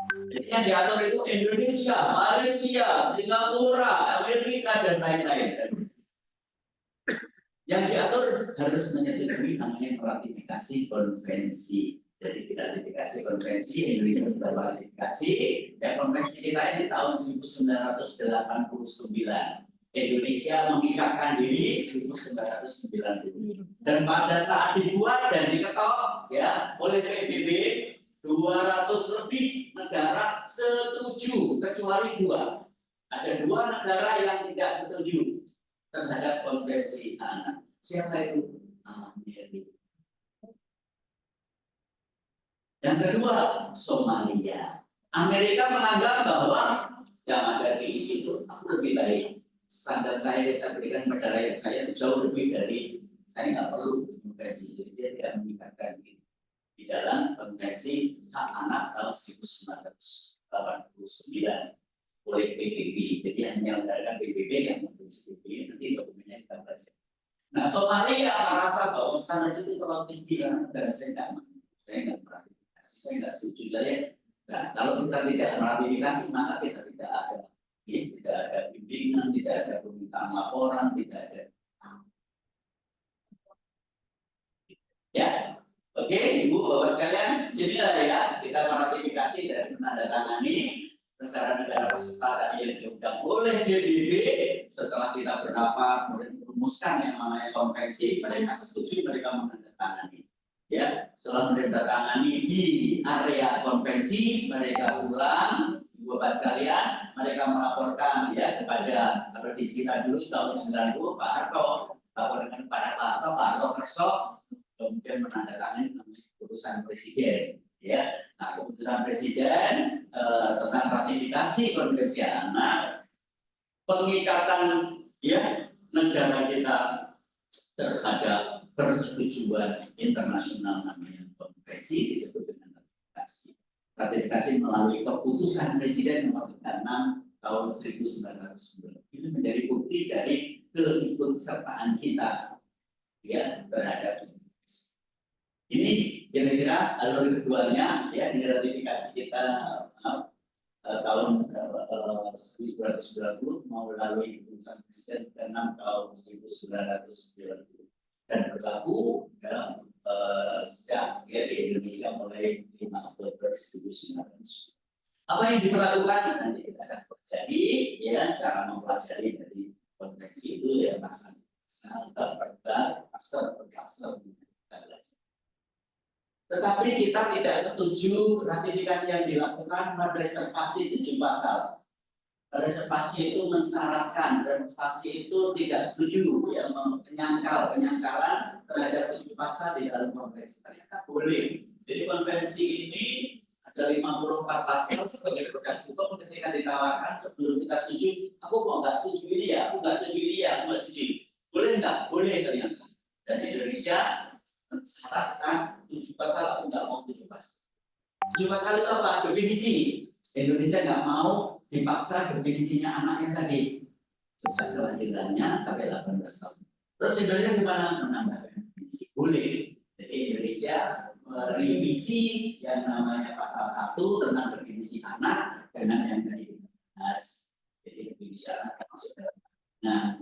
Jadi yang diatur itu Indonesia, Malaysia, Singapura, Amerika, dan lain-lain. Yang diatur harus menyetujui namanya ratifikasi konvensi. Jadi ratifikasi konvensi, Indonesia sudah ratifikasi. Ya, konvensi kita ini tahun 1989. Indonesia mengikatkan diri 1990. Dan pada saat dibuat dan diketok ya oleh PBB, 200 lebih negara setuju kecuali 2. Ada 2 negara yang tidak setuju terhadap konvensi anak. Siapa itu? Amerika. Yang kedua, Somalia. Amerika menganggap bahwa yang ada di situ aku lebih baik. Standar saya berikan kepada rakyat saya jauh lebih dari saya nggak perlu konvensi. Jadi dia tidak meningkatkan ini. Di dalam konvensi hak anak tahun 1989 oleh PBB. Jadi yang menyelenggarakan PBB yang membentuk PBB nanti dokumennya kita baca. Nah, Somalia merasa bahwa standar itu terlalu tinggi karena negara saya nggak meratifikasi, saya nggak setuju. Nah, kalau kita tidak meratifikasi maka kita tidak ada bimbingan, tidak ada permintaan laporan, tidak ada. Ya. Oke, Ibu, Bapak sekalian, sinilah ya kita meratifikasi dan menandatangani negara-negara peserta tadi yang diundang oleh PBB. Setelah kita berapa kemudian merumuskan yang namanya konvensi, mereka setuju, mereka menandatangani. Ya, setelah menandatangani di area konvensi, mereka ulang, Ibu Bapak sekalian, mereka melaporkan ya kepada kalau di kita dulu tahun 90 Pak Harto, lapor dengan Pak Harto Kerso, kemudian menandatangani keputusan presiden. Ya, nah keputusan presiden tentang ratifikasi konvensi anak, pengikatan ya negara kita terhadap persetujuan internasional namanya konvensi disebut dengan ratifikasi. Ratifikasi melalui keputusan presiden nomor 6 tahun 1990 itu menjadi bukti dari keikutsertaan kita ya terhadap konvensi. Ini kira-kira alur keduanya ya di ratifikasi kita tahun 1990 melalui keputusan presiden ke-6 tahun 1990 dan berlaku ya, sejak ya, di Indonesia mulai 5 Oktober 1990. Apa yang diperlakukan nanti kita akan pelajari ya cara mempelajari dari konvensi itu ya pasal per pasal. Tetapi kita tidak setuju ratifikasi yang dilakukan mereservasi 7 pasal. Reservasi itu mensyaratkan, reservasi itu tidak setuju ya penyangkalan terhadap 7 pasal di dalam konvensi. Ternyata boleh. Jadi konvensi ini ada 54 pasal sebagai produk hukum ketika ditawarkan sebelum kita setuju. Aku mau nggak setuju ini ya, aku nggak setuju ini ya, aku nggak setuju. Boleh nggak? Boleh ternyata. Dan Indonesia mensyaratkan 7 pasal, aku nggak mau 7 pasal. 7 pasal itu apa? Definisi. Indonesia nggak mau dipaksa definisinya anaknya tadi sejak kelahirannya sampai 18 tahun. Terus Indonesia gimana? Menambahkan definisi. Boleh. Jadi Indonesia merevisi yang namanya pasal 1 tentang definisi anak dengan yang tadi dibahas. Jadi definisi anak termasuk dalam. Nah,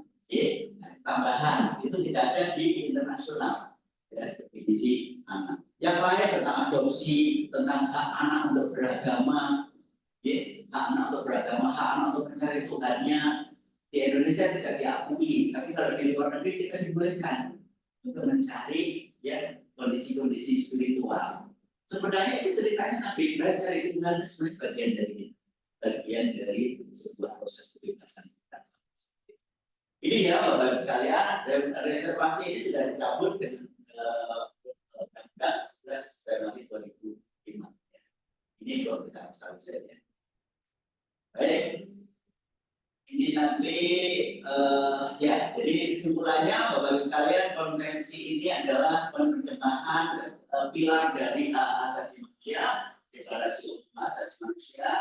tambahan itu tidak ada di internasional. Ya, definisi anak. Yang lain tentang adopsi, tentang hak anak untuk beragama, ya, hak anak untuk beragama, hak anak untuk mencari Tuhannya di Indonesia tidak diakui, tapi kalau di luar negeri kita dibolehkan untuk mencari ya kondisi-kondisi spiritual. Sebenarnya itu ceritanya Nabi Ibrahim cari Tuhan sebenarnya bagian dari sebuah proses kebebasan kita. Ini ya Bapak Ibu sekalian, reservasi ini sudah dicabut dengan 11 Januari 2005. Ini kalau kita harus saja. Baik, ini nanti ya, jadi kesimpulannya Bapak Ibu sekalian, konvensi ini adalah penerjemahan pilar dari hak asasi manusia, deklarasi hak asasi manusia.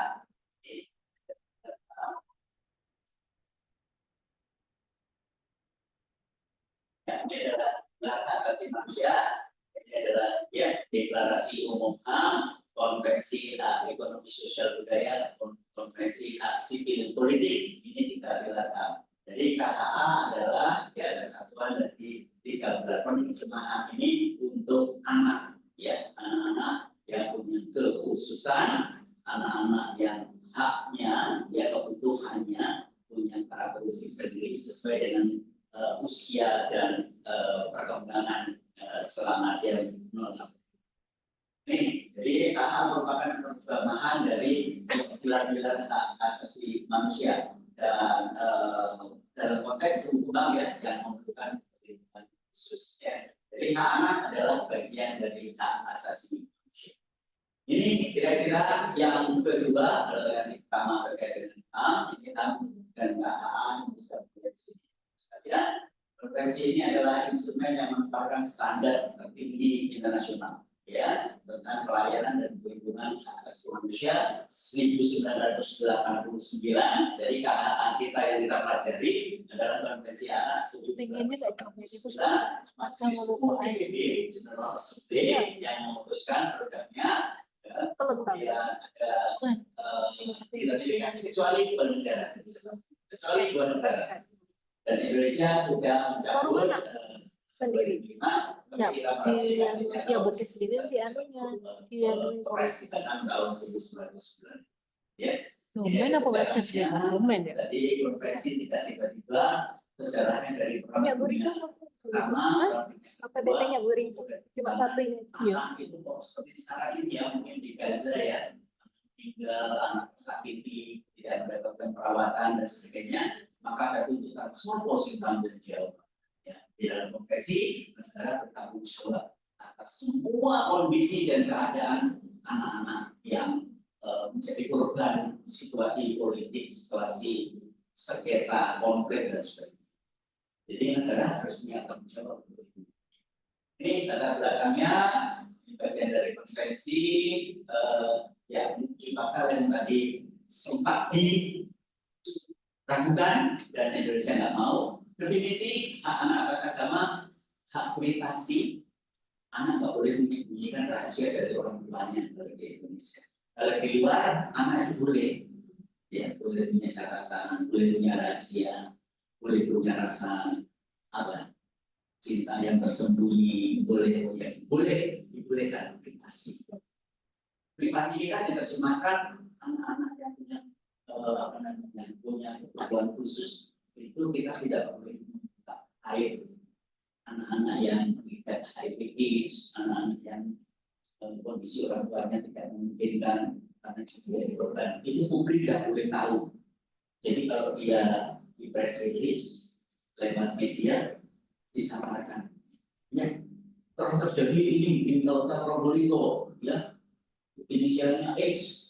Ya, ini adalah hak asasi manusia, ini adalah ya deklarasi umum HAM, konvensi hak ekonomi sosial budaya, konvensi hak sipil politik, ini 3 pilar HAM. Jadi KHA adalah ya kesatuan dari 3 pilar penerjemahan ini untuk anak, ya anak-anak yang punya kekhususan, anak-anak yang haknya, ya kebutuhannya punya karakteristik sendiri sesuai dengan usia dan perkembangan selama dia 0 sampai. Jadi KHA merupakan penerjemahan dari pilar-pilar hak asasi manusia dan dalam konteks undang ya yang memerlukan perlindungan khusus. Ya. Jadi hak anak adalah bagian dari hak asasi manusia. Ini kira-kira yang kedua, yang pertama terkait dengan HAM, ini HAM dan KHA yang bisa berfungsi. Ya, konvensi ini adalah instrumen yang menetapkan standar tertinggi internasional ya tentang pelayanan dan perlindungan hak asasi manusia 1989. Jadi KHA kita yang kita pelajari adalah konvensi anak 1989 General Assembly yang memutuskan produknya. Kemudian ada identifikasi kecuali 2 negara, kecuali 2 negara. Dan Indonesia sudah mencabut sendiri. Ya, ya buat sendiri di anunya, dia Kongres kita 6 tahun 1990. Ya. domain apa website sebenarnya domain ya? Jadi konvensi tidak tiba-tiba sejarahnya dari perang dunia pertama, apa bedanya Bu Rika? Cuma 1 ini. Iya. Itu kok seperti sekarang ini ya mungkin di Gaza ya, tinggal anak sakiti, tidak mendapatkan perawatan dan sebagainya. Maka ada tuntutan sopo sing tanggung jawab. Ya, di dalam konvensi negara bertanggung jawab atas atas semua kondisi dan keadaan anak-anak yang menjadi korban situasi politik, situasi sengketa, konflik dan sebagainya. Jadi negara harus punya tanggung jawab. Ini latar belakangnya bagian dari konvensi ya di pasal yang tadi sempat diragukan dan Indonesia nggak mau. Definisi hak anak atas agama, hak privasi, anak nggak boleh menyembunyikan rahasia dari orang tuanya di Indonesia. Kalau di luar, anak itu boleh, ya boleh punya catatan, boleh punya rahasia, boleh punya rasa apa, cinta yang tersembunyi, boleh dibolehkan privasi. Privasi kita diterjemahkan anak-anak yang punya punya kebutuhan khusus itu kita tidak boleh membuka aib. Anak-anak yang mengikat HIV/AIDS, anak-anak yang kondisi orang tuanya tidak memungkinkan karena dia korban, itu publik tidak boleh tahu. Jadi kalau dia di press release lewat media disamarkan, ya telah terjadi ini di Kota Probolinggo, ya inisialnya X,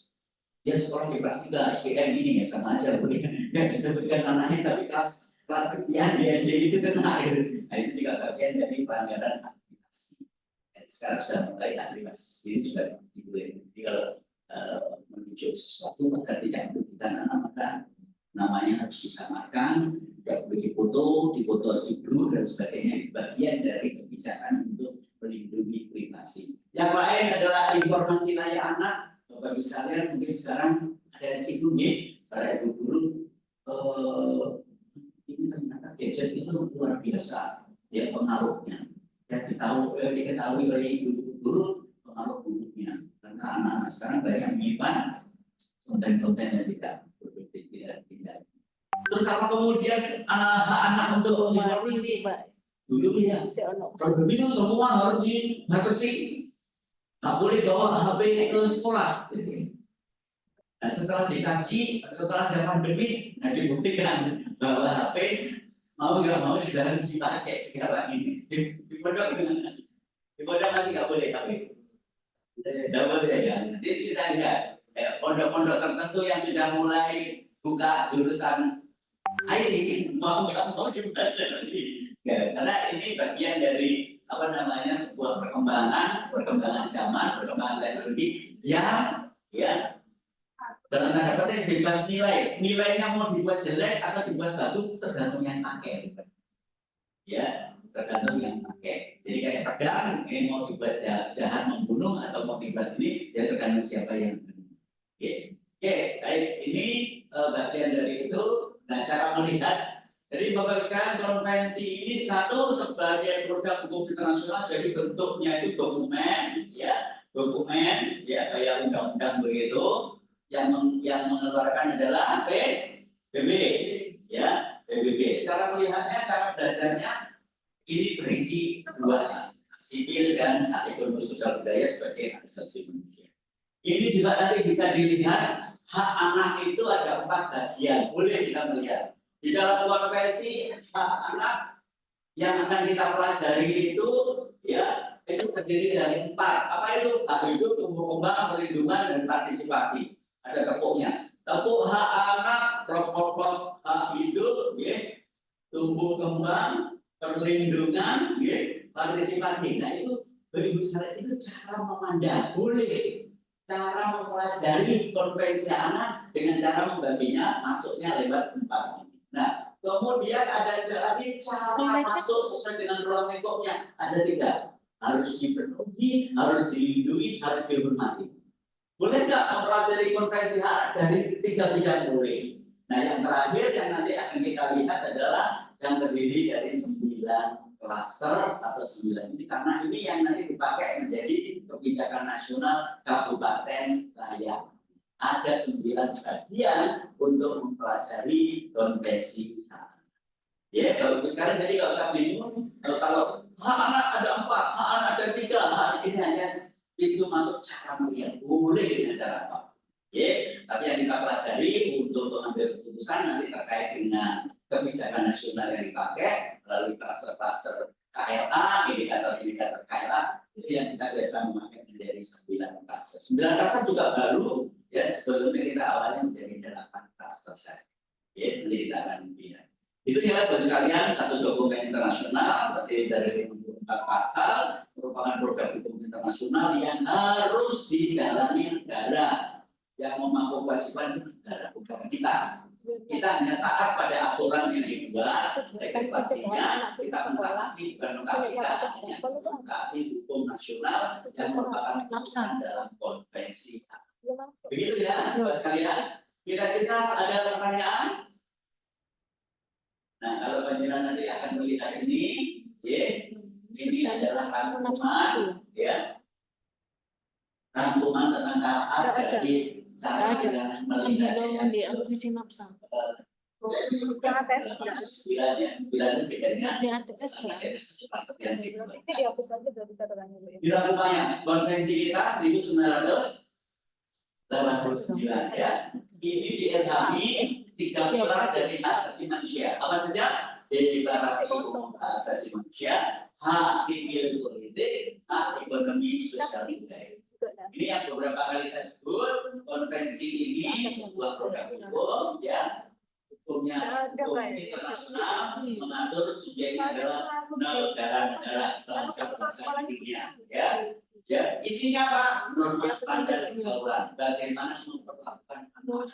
dia sekolah di kelas 3 SDN ini ya sama aja, yang disebutkan anaknya tapi kelas sekian di SD itu kena gitu. Nah itu juga bagian dari pelanggaran aplikasi. Sekarang sudah mulai aplikasi sendiri juga dibolehkan. Jadi kalau menunjuk sesuatu maka tidak merugikan anak, maka namanya harus disamarkan, tidak boleh dipoto harus di-blur dan sebagainya. Bagian dari kebijakan untuk melindungi privasi. Yang lain adalah informasi layak anak. Bapak Ibu sekalian, mungkin sekarang ada cikgu para ibu guru ini ternyata gadget itu luar biasa ya pengaruhnya. Diketahui oleh ibu guru pengaruh buruknya karena anak-anak sekarang banyak yang menyimpan konten-konten yang tidak. Terus apa kemudian hak anak untuk informasi dulu ya problem itu semua harus dibatasi, nggak boleh bawa HP ke sekolah. Nah setelah dikaji, setelah ada pandemi, dibuktikan bahwa HP mau nggak mau sudah harus dipakai sekarang ini. Di pondok masih nggak boleh HP, nggak boleh ya. Nanti kita lihat pondok-pondok tertentu yang sudah mulai buka jurusan IT mau nggak mau dibaca lagi. Karena ini bagian dari sebuah perkembangan zaman, perkembangan teknologi yang ya dalam tanda petik bebas nilainya mau dibuat jelek atau dibuat bagus tergantung yang pakai, ya tergantung yang pakai. Jadi kayak pedang ini mau dibuat jahat membunuh atau mau dibuat ini ya tergantung siapa yang Oke, baik ini bagian dari itu. Nah cara melihat, jadi Bapak sekalian konvensi ini satu sebagai produk hukum internasional, jadi bentuknya itu dokumen ya kayak undang-undang begitu. Yang mengeluarkan adalah PBB ya PBB. Cara melihatnya, cara belajarnya ini berisi dua, sipil dan hak ekonomi sosial budaya sebagai hak asasi manusia. Ini juga nanti bisa dilihat hak anak itu ada 4 bagian, boleh kita melihat di dalam konvensi hak anak yang akan kita pelajari itu ya itu terdiri dari 4. Apa itu? Hak hidup, tumbuh kembang, perlindungan dan partisipasi. Ada tepuknya. Tepuk hak anak, pokok hak hidup, tumbuh kembang, perlindungan, partisipasi. Nah itu Ibu sekalian itu cara memandang, boleh cara mempelajari konvensi anak dengan cara membaginya masuknya lewat 4 ini. Nah kemudian ada lagi cara masuk sesuai dengan ruang lingkupnya. Ada 3, harus dipenuhi, harus dilindungi, harus dihormati. Boleh nggak mempelajari konvensi hak dari 3 bidang? Boleh. Nah yang terakhir yang nanti akan kita lihat adalah yang terdiri dari 9 klaster atau 9 ini, karena ini yang nanti dipakai menjadi kebijakan nasional kabupaten layak. Ada 9 bagian untuk mempelajari konvensi hak. Ya, bagus sekali. Jadi nggak usah bingung kalau hak anak ada 4, hak anak ada 3, hak ini hanya itu masuk cara melihat, boleh dengan cara apa? Ya, tapi yang kita pelajari untuk mengambil keputusan nanti terkait dengan kebijakan nasional yang dipakai melalui klaster-klaster KLA, indikator KLA itu yang kita biasa memakai menjadi 9 klaster. 9 klaster juga baru, ya sebelumnya kita awalnya menjadi 8 klaster saja. Ya, nanti kita akan lihat. Itu ya buat sekalian satu dokumen internasional terdiri dari 54 pasal, merupakan produk hukum internasional yang harus dijalani negara yang memangku kewajiban negara, bukan kita. Kita hanya taat pada aturan yang dibuat, legislasinya, kita mentaati, bukan mentaati kita, hanya mentaati hukum nasional yang merupakan keputusan dalam konvensi. Begitu ya, Bapak sekalian. Kira-kira ada pertanyaan? Nah, kalau panjenengan nanti akan melihat ini, ya, ini adalah rangkuman, ya, rangkuman tentang KLA dari cara kita melihatnya. di aplikasi Mapsam. Sembilan ya, 9 itu bedanya. Di ATS ya. Itu dihapus aja dari catatan dulu ya. di rangkumannya, konvensi kita 1989 ya. Ini diilhami 3 pilar dari hak asasi manusia. Apa saja? Deklarasi umum hak asasi manusia, hak sipil politik, hak ekonomi sosial budaya. Ini yang beberapa kali saya sebut, konvensi ini sebuah produk hukum, ya, hukumnya hukum internasional mengatur subjeknya adalah negara-negara bangsa-bangsa di dunia, ya. Ya, isinya apa? Norma standar pergaulan, bagaimana memperlakukan anak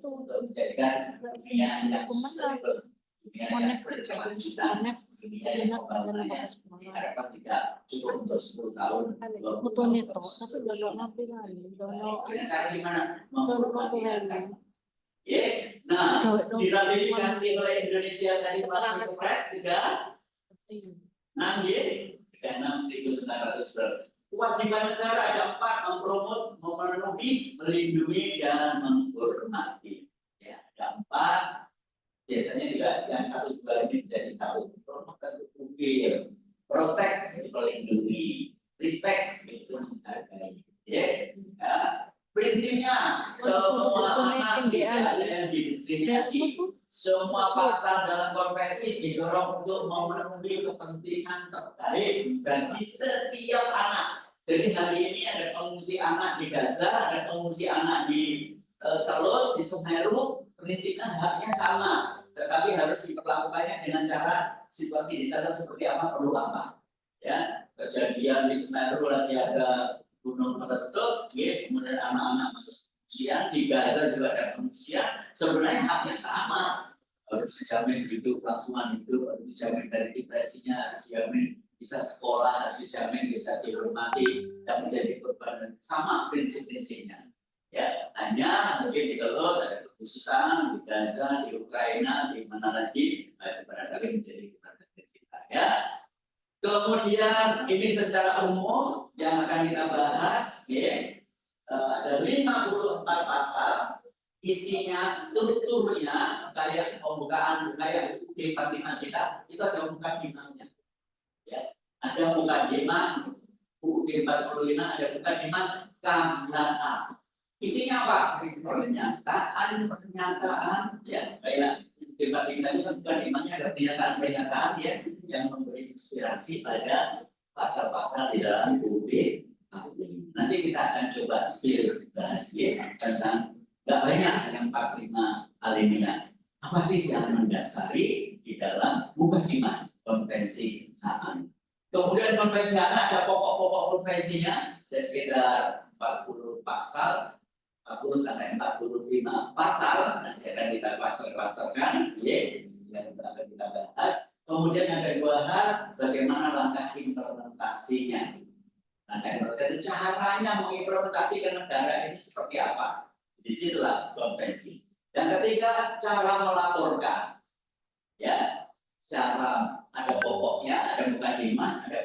untuk menjadikan dunia yang sustainable, dunia yang berkelanjutan, dunia yang pembangunannya diharapkan tidak cukup untuk 10 tahun, 20 tahun. Tapi dono nanti lagi, dono Dengan cara gimana? Memperhatikan. Ya, nah, diratifikasi oleh Indonesia tadi melalui Kepres 36 1900. Kewajiban negara ada 4: mempromot, memenuhi, melindungi, dan menghormati. Ya, ada 4. Biasanya juga yang 1 2 ini jadi 1. Promote dan fulfill, protect itu melindungi, respect itu menghargai. Ya, prinsipnya semua anak tidak ada yang didiskriminasi. Semua pasal dalam konvensi didorong untuk memenuhi kepentingan terbaik bagi setiap anak. Jadi hari ini ada pengungsi anak di Gaza, ada pengungsi anak di Kelut, di Semeru, prinsipnya haknya sama, tetapi harus diperlakukannya dengan cara situasi di sana seperti apa, perlu apa. Ya, kejadian di Semeru lagi ada gunung meletus, ya, kemudian anak-anak masuk pengungsian, di Gaza juga ada pengungsian, sebenarnya haknya sama, harus dijamin hidup, kelangsungan hidup, harus dijamin dari depresinya, harus dijamin bisa sekolah, harus dijamin bisa dihormati dan menjadi korban, sama prinsip-prinsipnya. Ya, hanya mungkin di Kelut ada kekhususan, di Gaza, di Ukraina, di mana lagi, barangkali menjadi perhatian kita. Ya. Kemudian ini secara umum yang akan kita bahas, ya, ada 54 pasal, isinya, strukturnya, kayak pembukaan, kayak UUD 45 kita, itu ada mukadimahnya. Ya, ada mukadimah, UUD 45 ada mukadimah KLA. Isinya apa? Pernyataan, ya, kayak debat kita ini kan mukadimahnya ada pernyataan ya, yang memberi inspirasi pada pasal-pasal di dalam UUD. Nanti kita akan coba spill bahas ya tentang nggak banyak yang 45 alinea. Apa sih yang mendasari di dalam mukadimah konvensi HAM? Kemudian konvensi HAM ada pokok-pokok konvensinya, ada sekitar 40 pasal, 40 sampai 45 pasal. Nanti akan kita klaster-klasterkan, ya, yang akan kita bahas. Kemudian ada 2 hal, bagaimana langkah implementasinya. Langkah implementasi, caranya mengimplementasikan negara ini seperti apa? Disitulah konvensi. Yang ketiga, cara melaporkan. Ya, cara ada pokoknya, ada mukadimah, ada